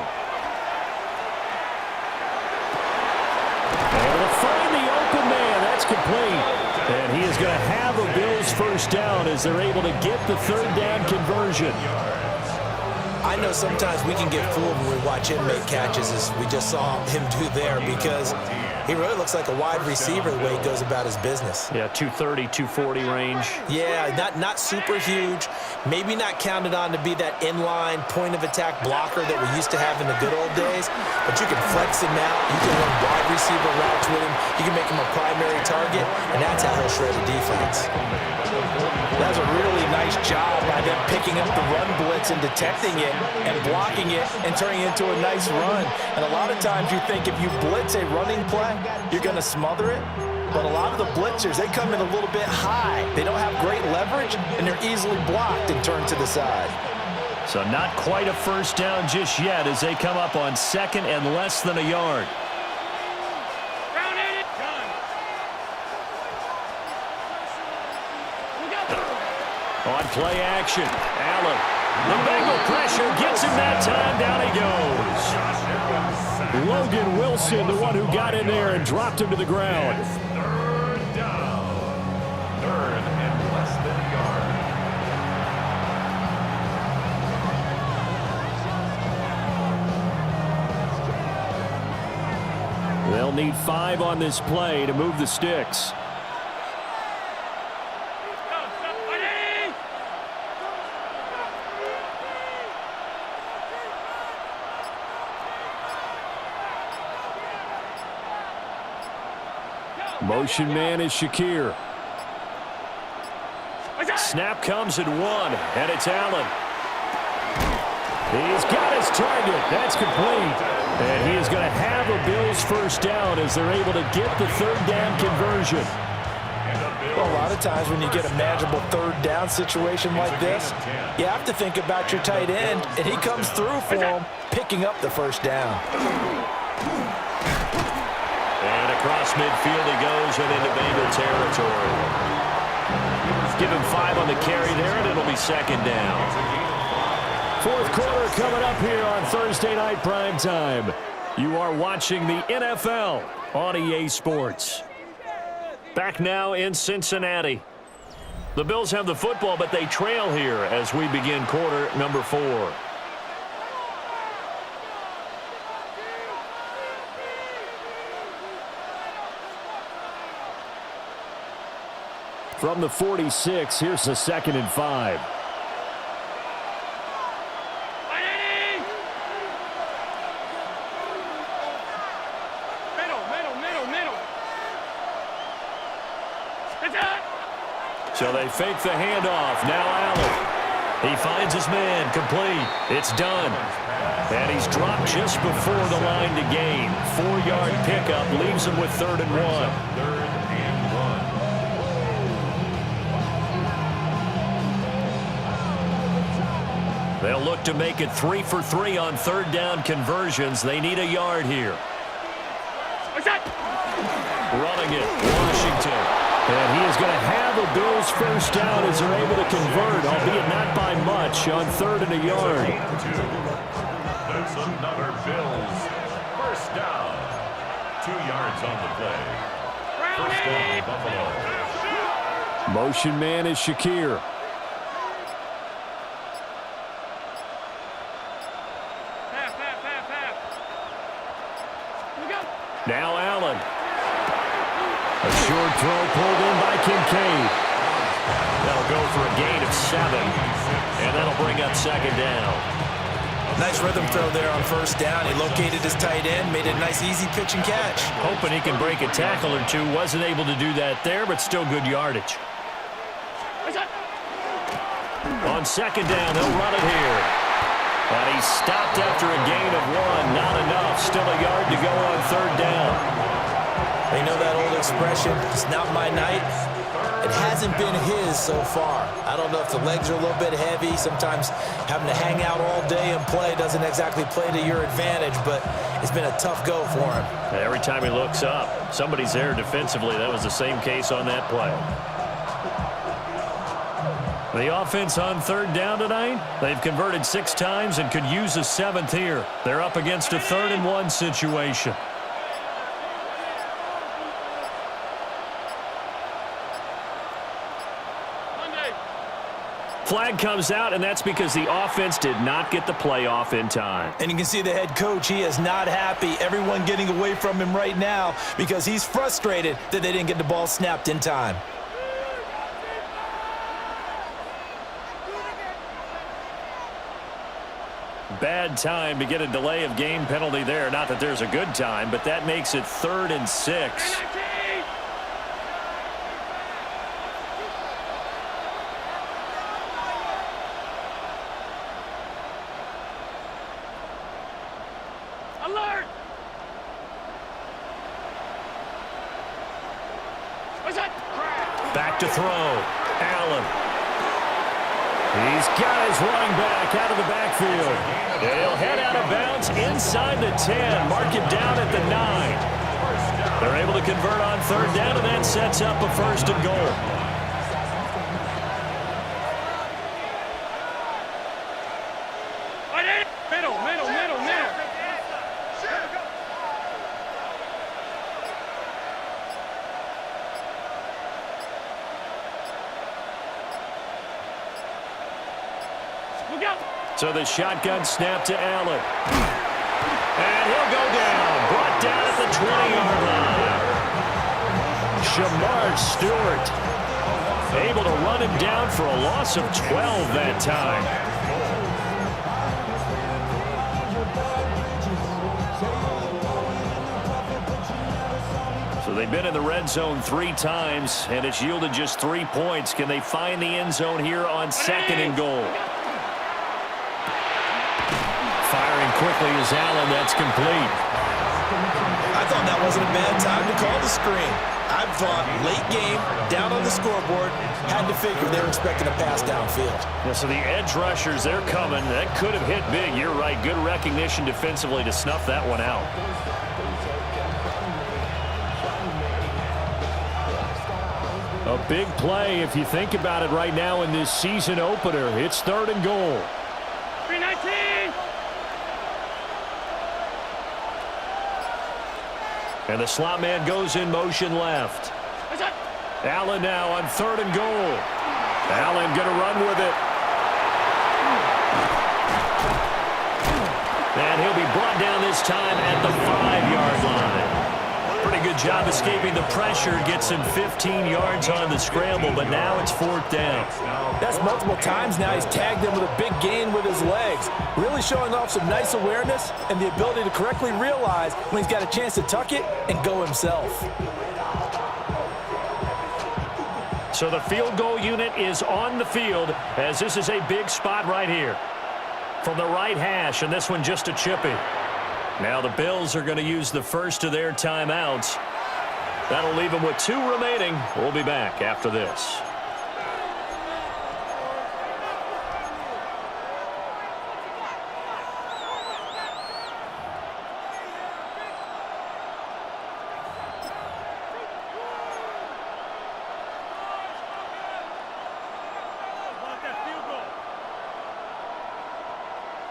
Able to find the open man. That's complete. And he is going to have a Bills first down as they're able to get the 3rd down conversion. I know sometimes we can get fooled when we watch him make catches, as we just saw him do there, because he really looks like a wide receiver the way he goes about his business. Yeah, 230, 240 range. Yeah, not super huge. Maybe not counted on to be that inline point-of-attack blocker that we used to have in the good old days, but you can flex him out. You can run wide receiver routes with him. You can make him a primary target, and that's how he'll shred the defense. That's a really nice job by them picking up the run blitz and detecting it and blocking it and turning it into a nice run. And a lot of times you think if you blitz a running play, you're going to smother it. But a lot of the blitzers, they come in a little bit high. They don't have great leverage, and they're easily blocked and turned to the side. So not quite a first down just yet as they come up on second and less than a yard. On play action, Allen. The Bengal pressure gets him that time. Down he goes. Logan Wilson, the one who got in there and dropped him to the ground. Third down. Third and less than a yard. They'll need 5 on this play to move the sticks. Motion man is Shakir. Snap comes at 1, and it's Allen. He's got his target. That's complete. And he is going to have a Bills first down as they're able to get the third down conversion. Well, a lot of times when you get a manageable third down situation like this, you have to think about your tight end, and he comes through for him, picking up the first down. And across midfield he goes and into Bengal territory. Give him 5 on the carry there, and it'll be second down. Fourth quarter coming up here on Thursday Night Primetime. You are watching the NFL on EA Sports. Back now in Cincinnati. The Bills have the football, but they trail here as we begin quarter number 4. From the 46, here's a 2nd and 5. So they fake the handoff. Now Allen. He finds his man. Complete. It's done. And he's dropped just before the line to gain. 4-yard pickup leaves him with 3rd and 1. They'll look to make it 3 for 3 on third down conversions. They need a yard here. Running it, Washington. And he is going to have a Bills first down as they're able to convert, albeit not by much, on 3rd and a yard. That's another Bills first down. 2 yards on the play. First down, Buffalo. Motion man is Shakir. Now Allen. A short throw pulled in by Kincaid. That'll go for a gain of 7. And that'll bring up second down. Nice rhythm throw there on first down. He located his tight end, made a nice easy pitch and catch. Hoping he can break a tackle or two. Wasn't able to do that there, but still good yardage. On second down, he'll run it here. And he's stopped after a gain of 1. Not enough. Still a yard to go on third down. They know that old expression, it's not my night. It hasn't been his so far. I don't know if the legs are a little bit heavy. Sometimes having to hang out all day and play doesn't exactly play to your advantage, but it's been a tough go for him. Every time he looks up, somebody's there defensively. That was the same case on that play. The offense on third down tonight, they've converted 6 times and could use a 7th here. They're up against a 3rd and 1 situation. Flag comes out, and that's because the offense did not get the play off in time. And you can see the head coach, he is not happy. Everyone getting away from him right now because he's frustrated that they didn't get the ball snapped in time. Bad time to get a delay of game penalty there. Not that there's a good time, but that makes it 3rd and 6. Alert! What's that? Back to throw. Allen. He's got his running back out of the backfield. He'll head out of bounds inside the 10. Mark it down at the 9. They're able to convert on third down, and that sets up a first and goal. Middle. Look out! So the shotgun snap to Allen. And he'll go down. Brought down at the 20-yard line. Shamar Stewart able to run him down for a loss of 12 that time. So they've been in the red zone 3 times, and it's yielded just 3 points. Can they find the end zone here on second and goal? Firing quickly is Allen. That's complete. I thought that wasn't a bad time to call the screen. I thought late game, down on the scoreboard, had to figure they were expecting a pass downfield. Yeah, so the edge rushers, they're coming. That could have hit big. You're right. Good recognition defensively to snuff that one out. A big play if you think about it right now in this season opener. It's third and goal. 319! And the slot man goes in motion left. What's that? Allen now on third and goal. Allen going to run with it. And he'll be brought down this time at the 5-yard line. Pretty good job escaping the pressure. Gets him 15 yards on the scramble, but now it's fourth down. That's multiple times now he's tagged him with a big gain with his legs. Really showing off some nice awareness and the ability to correctly realize when he's got a chance to tuck it and go himself. So the field goal unit is on the field as this is a big spot right here. From the right hash, and this one just a chippy. Now the Bills are going to use the first of their timeouts. That'll leave them with 2 remaining. We'll be back after this.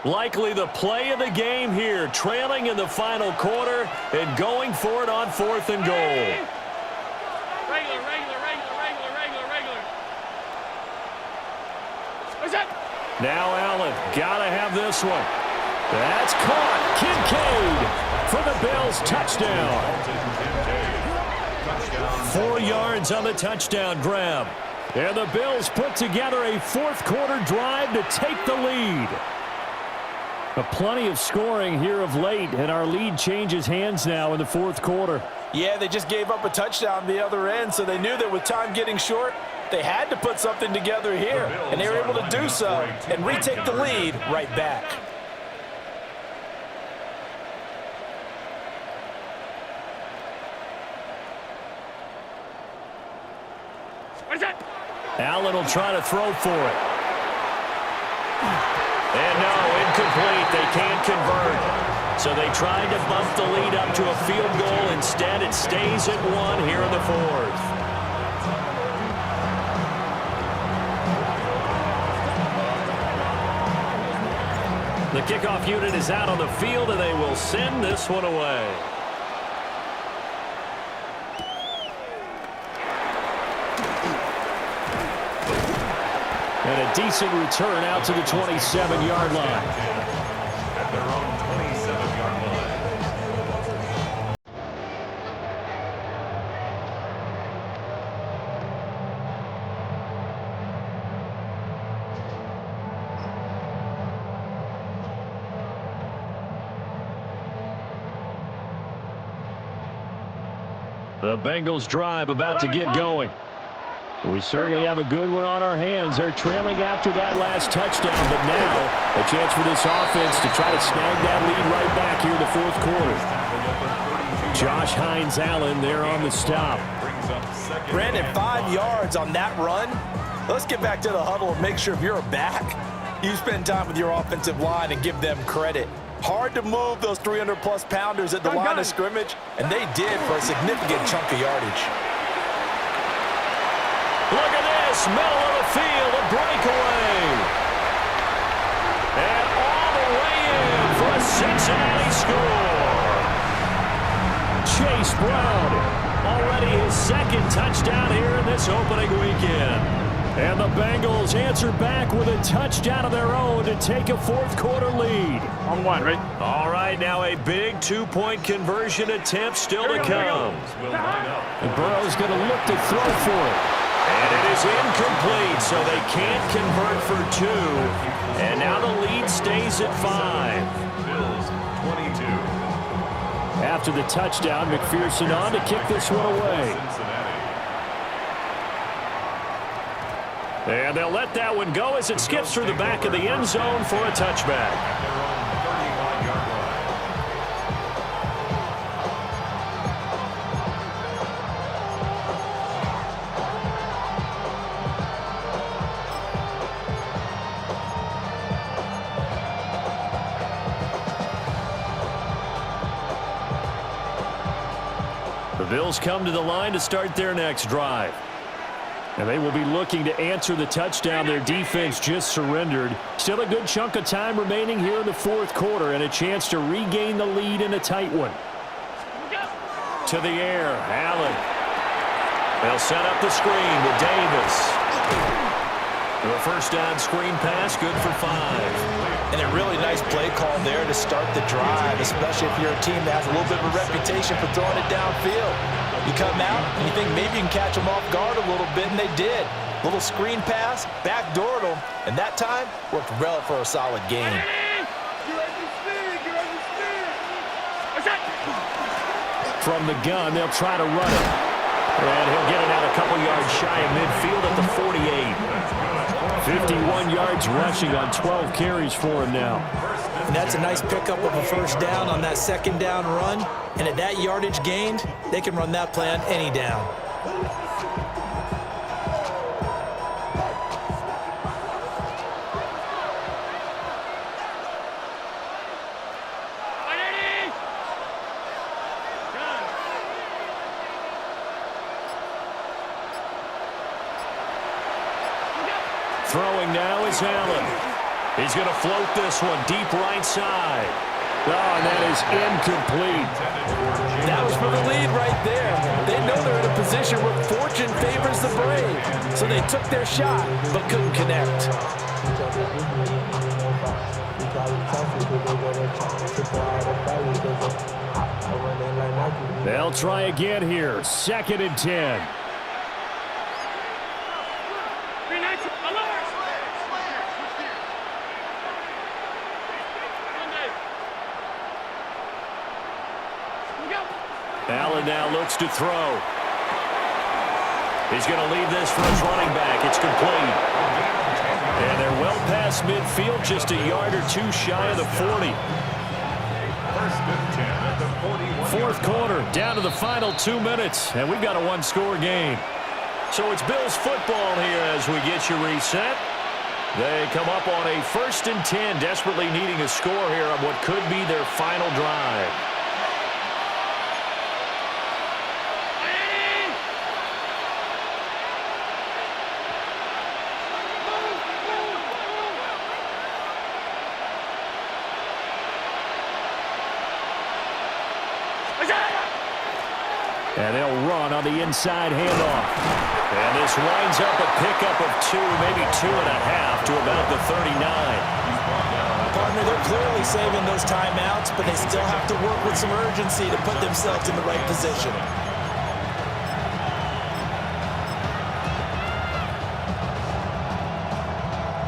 Likely the play of the game here, trailing in the final quarter and going for it on fourth and goal. Regular. What's that? Now Allen, gotta have this one. That's caught. Kincaid for the Bills, touchdown. 4 yards on the touchdown grab. And the Bills put together a fourth quarter drive to take the lead. Plenty of scoring here of late, and our lead changes hands now in the fourth quarter. Yeah, they just gave up a touchdown the other end, so they knew that with time getting short, they had to put something together here, and they were able to do so and retake the lead right back. What's that? Allen will try to throw for it. And no, incomplete. They can't convert. So they tried to bump the lead up to a field goal. Instead, it stays at 1 here in the fourth. The kickoff unit is out on the field, and they will send this one away. And a decent return out to the 27-yard line. At their own 27-yard line. The Bengals drive about to get going. We certainly have a good one on our hands. They're trailing after that last touchdown, but now a chance for this offense to try to snag that lead right back here in the fourth quarter. Josh Hines-Allen there on the stop. Brandon, 5 yards on that run. Let's get back to the huddle and make sure if you're a back, you spend time with your offensive line and give them credit. Hard to move those 300-plus pounders at the line of scrimmage, and they did for a significant chunk of yardage. Look at this, middle of the field, a breakaway. And all the way in for a Cincinnati score. Chase Brown, already his second touchdown here in this opening weekend. And the Bengals answer back with a touchdown of their own to take a fourth-quarter lead. On one, right? All right, now a big two-point conversion attempt still to come. And Burrow's going to look to throw for it. And it is incomplete, so they can't convert for two. And now the lead stays at 5. Bills 22. After the touchdown, McPherson on to kick this one away. And they'll let that one go as it skips through the back of the end zone for a touchback. The Bills come to the line to start their next drive. And they will be looking to answer the touchdown their defense just surrendered. Still a good chunk of time remaining here in the fourth quarter and a chance to regain the lead in a tight one. To the air, Allen. They'll set up the screen with Davis. A first down screen pass, good for 5. And a really nice play call there to start the drive, especially if you're a team that has a little bit of a reputation for throwing it downfield. You come out and you think maybe you can catch them off guard a little bit, and they did. Little screen pass, backdoored them, and that time worked well for a solid gain. From the gun, they'll try to run it. And he'll get it out a couple yards shy of midfield at the 48. 51 yards rushing on 12 carries for him now. And that's a nice pickup of a first down on that second down run. And at that yardage gained, they can run that play on any down. Throwing now is Allen. He's going to float this one deep right side. Oh, and that is incomplete. That was for the lead right there. They know they're in a position where fortune favors the brave. So they took their shot, but couldn't connect. They'll try again here. 2nd and 10. Allen now looks to throw. He's going to leave this for his running back. It's complete. And they're well past midfield, just a yard or two shy of the 40. First and 10 at the 41. Fourth quarter, down to the final 2 minutes, and we've got a one-score game. So it's Bills football here as we get you reset. They come up on a 1st and 10, desperately needing a score here on what could be their final drive. And they'll run on the inside handoff. And this winds up a pickup of 2, maybe 2.5 to about the 39. Partner, they're clearly saving those timeouts, but they still have to work with some urgency to put themselves in the right position.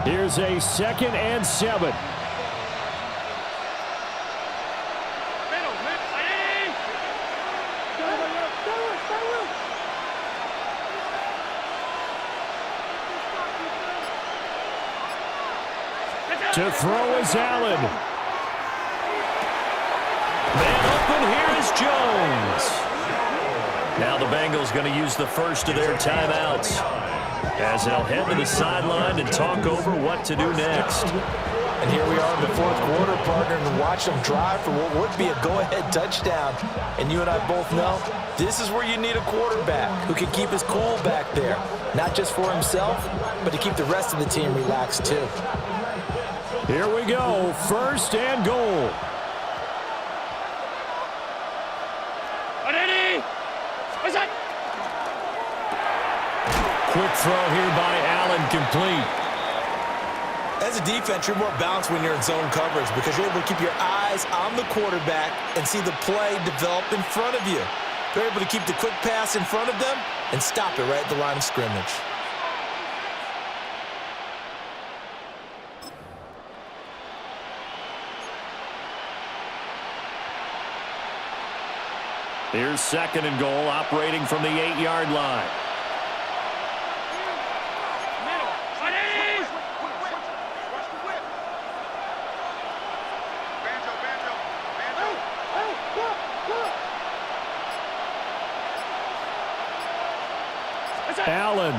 Here's a 2nd and 7. To throw is Allen. Man open, here is Jones. Now the Bengals going to use the first of their timeouts as they'll head to the sideline and talk over what to do next. And here we are in the fourth quarter, partner, and watch them drive for what would be a go-ahead touchdown. And you and I both know this is where you need a quarterback who can keep his cool back there, not just for himself, but to keep the rest of the team relaxed too. Here we go, first and goal. Quick throw here by Allen, complete. As a defense, you're more balanced when you're in zone coverage because you're able to keep your eyes on the quarterback and see the play develop in front of you. They're able to keep the quick pass in front of them and stop it right at the line of scrimmage. Here's second and goal, operating from the 8-yard line. Allen.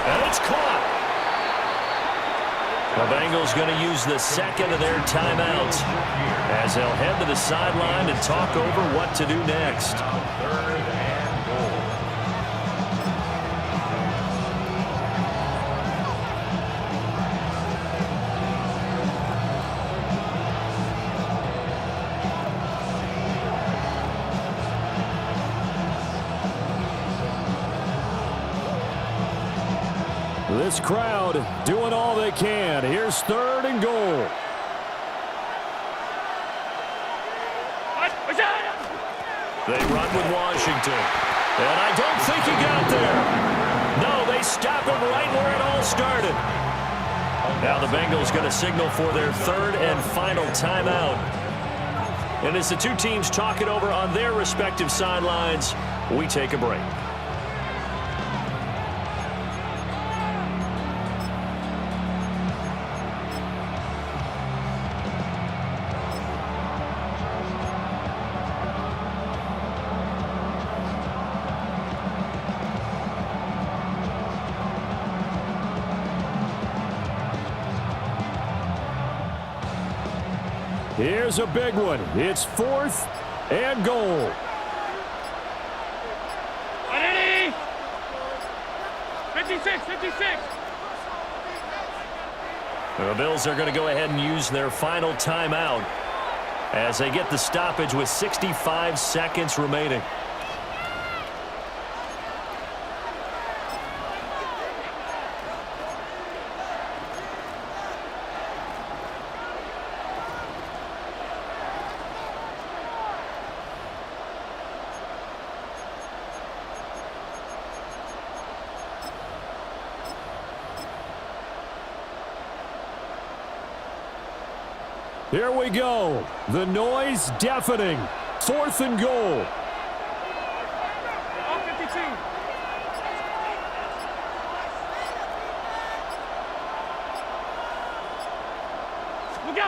And it's caught. The Bengals going to use the second of their timeouts as they'll head to the sideline and talk over what to do next. Third and goal. This crowd doing all they can. Here's third and goal. They run with Washington. And I don't think he got there. No, they stop him right where it all started. Now the Bengals going to signal for their third and final timeout. And as the two teams talk it over on their respective sidelines, we take a break. Here's a big one. It's fourth and goal. 56. The Bills are going to go ahead and use their final timeout as they get the stoppage with 65 seconds remaining. Here we go. The noise deafening. Fourth and goal.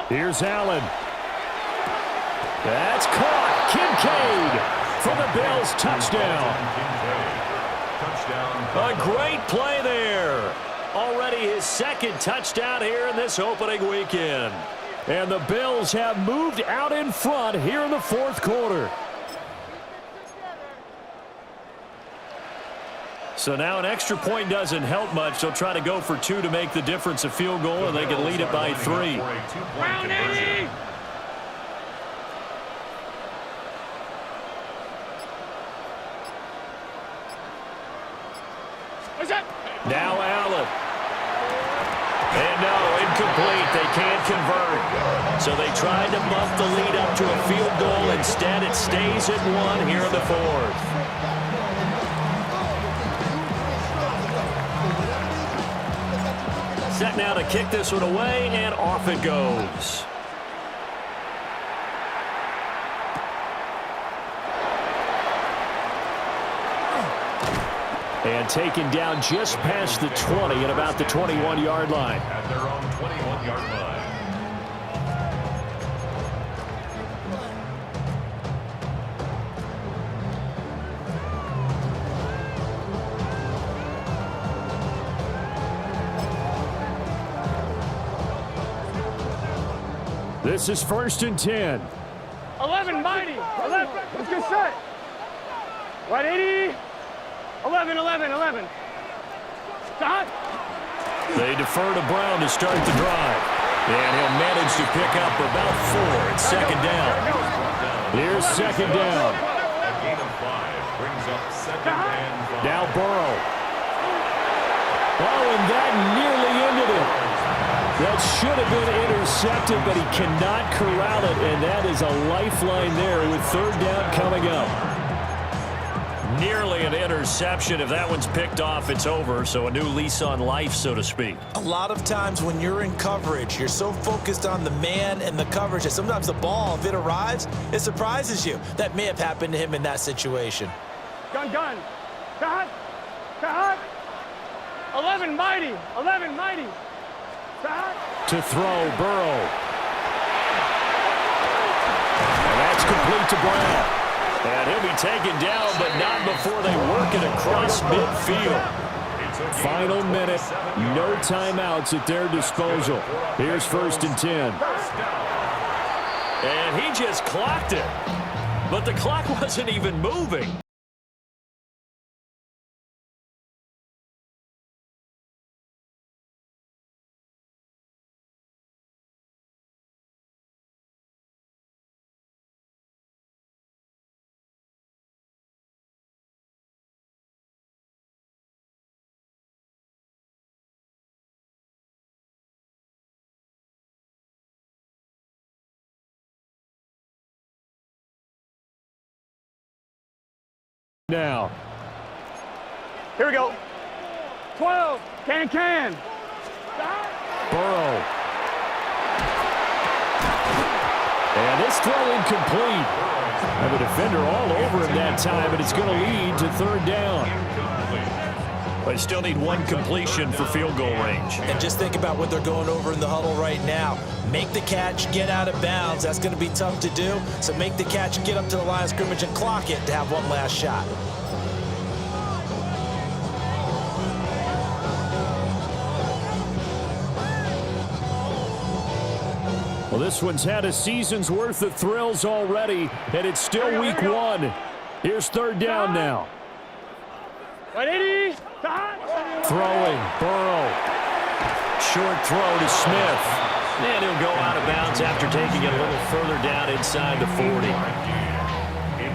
Here's Allen. That's caught. Kincaid for the Bills touchdown. A great play there. Already his second touchdown here in this opening weekend. And the Bills have moved out in front here in the fourth quarter. So now an extra point doesn't help much. They'll try to go for two to make the difference a field goal, and they can lead it by 3. Round 80. Now Allen. And no, incomplete. They can't convert. So they tried to bump the lead up to a field goal. Instead, it stays at 1 here in the fourth. Set now to kick this one away, and off it goes. And taken down just past the 20 at about the 21-yard line. At their own 21-yard line. This is 1st and 10. 11, mighty. 11. Let's get set. Right, 80. 11, 11, 11. Stop. They defer to Brown to start the drive. And he'll manage to pick up about 4 at second down. Here's second down. A gain of 5 brings up second and 5. Now Burrow. Oh, and that nearly ended it. That should have been intercepted, but he cannot corral it, and that is a lifeline there with 3rd down coming up. Nearly an interception. If that one's picked off, it's over, so a new lease on life, so to speak. A lot of times when you're in coverage, you're so focused on the man and the coverage that sometimes the ball, if it arrives, it surprises you. That may have happened to him in that situation. Gun. Cut. 11, mighty. 11, mighty. Cut. To throw, Burrow. And that's complete to Brown. And he'll be taken down, but not before they work it across midfield. Final minute, no timeouts at their disposal. Here's 1st and 10. And he just clocked it. But the clock wasn't even moving. Now. Here we go. 12. Can. Burrow. And this throw incomplete. And the defender all over him that time, but it's going to lead to 3rd down. They still need 1 completion for field goal range. And just think about what they're going over in the huddle right now. Make the catch, get out of bounds. That's going to be tough to do. So make the catch and get up to the line of scrimmage and clock it to have one last shot. Well, this one's had a season's worth of thrills already, and it's still week 1. Here's 3rd down now. Right, 80. Throwing, Burrow. Short throw to Smith. And he'll go out of bounds after taking it a little further down inside the 40.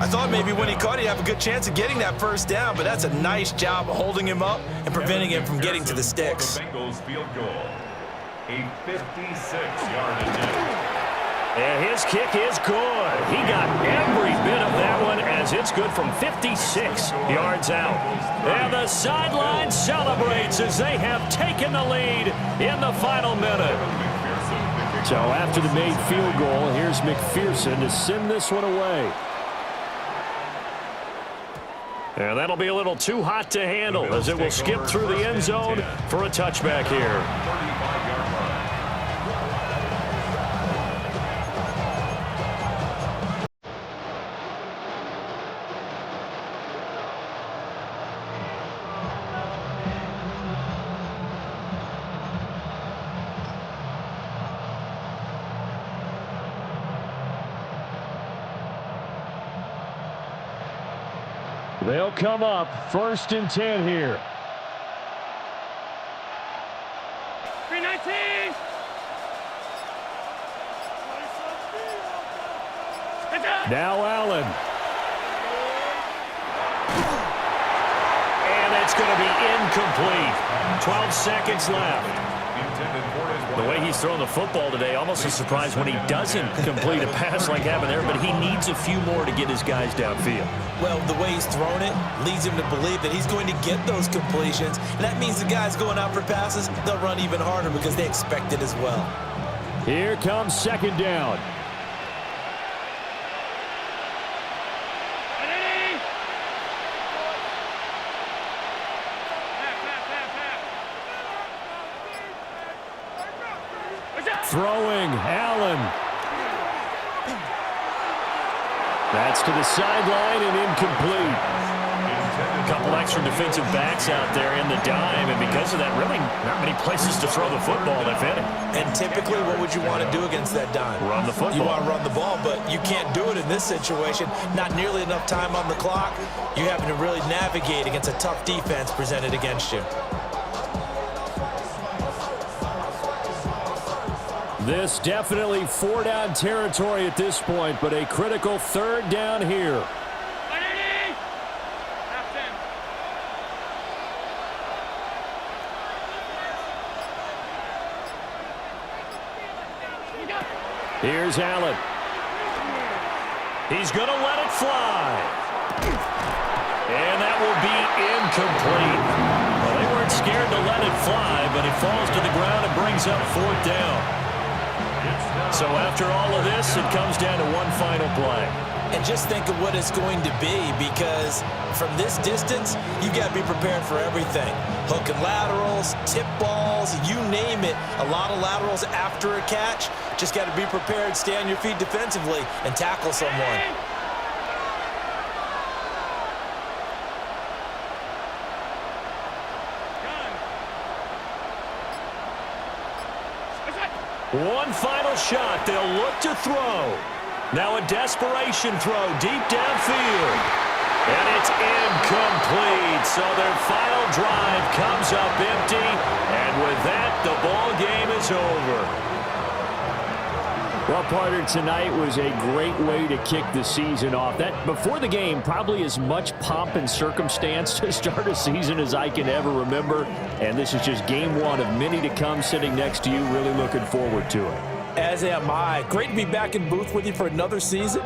I thought maybe when he caught it, he'd have a good chance of getting that 1st down, but that's a nice job holding him up and preventing him from getting to the sticks. Bengals field goal. A 56-yard attempt. And his kick is good. He got every bit of that one as it's good from 56 yards out. And the sideline celebrates as they have taken the lead in the final minute. So after the made field goal, here's McPherson to send this one away. And that'll be a little too hot to handle as it will skip through the end zone for a touchback here. They'll come up 1st and 10 here. 319. Now Allen. And it's going to be incomplete. 12 seconds left. The way he's throwing the football today, almost a surprise when he doesn't complete a pass like happened there, but he needs a few more to get his guys downfield. Well, the way he's thrown it leads him to believe that he's going to get those completions. And that means the guys going out for passes, they'll run even harder because they expect it as well. Here comes 2nd down. Throwing, Allen. That's to the sideline and incomplete. A couple extra defensive backs out there in the dime, and because of that, really not many places to throw the football, if any. And typically, what would you want to do against that dime? Run the football. You want to run the ball, but you can't do it in this situation. Not nearly enough time on the clock. You're having to really navigate against a tough defense presented against you. This definitely 4-down territory at this point, but a critical 3rd down here. Here's Allen. He's going to let it fly. And that will be incomplete. Well, they weren't scared to let it fly, but it falls to the ground and brings up 4th down. So after all of this, it comes down to one final play. And just think of what it's going to be, because from this distance, you've got to be prepared for everything. Hook and laterals, tip balls, you name it. A lot of laterals after a catch. Just got to be prepared, stay on your feet defensively, and tackle someone. One final shot. They'll look to throw. Now a desperation throw deep downfield. And it's incomplete. So their final drive comes up empty. And with that, the ball game is over. Well, partner, tonight was a great way to kick the season off. That, before the game, probably as much pomp and circumstance to start a season as I can ever remember. And this is just game 1 of many to come sitting next to you. Really looking forward to it. As am I. Great to be back in booth with you for another season.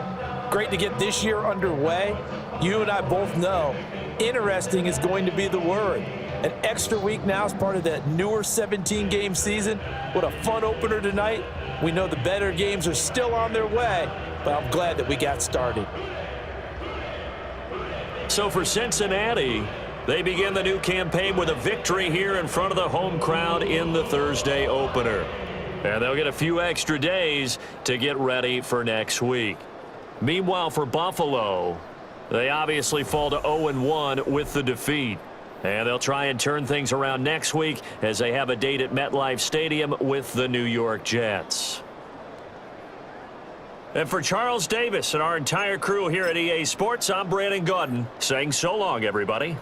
Great to get this year underway. You and I both know interesting is going to be the word. An extra week now is part of that newer 17-game season. What a fun opener tonight. We know the better games are still on their way, but I'm glad that we got started. So for Cincinnati, they begin the new campaign with a victory here in front of the home crowd in the Thursday opener. And they'll get a few extra days to get ready for next week. Meanwhile, for Buffalo, they obviously fall to 0-1 with the defeat. And they'll try and turn things around next week as they have a date at MetLife Stadium with the New York Jets. And for Charles Davis and our entire crew here at EA Sports, I'm Brandon Gaudin saying so long, everybody.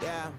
Yeah.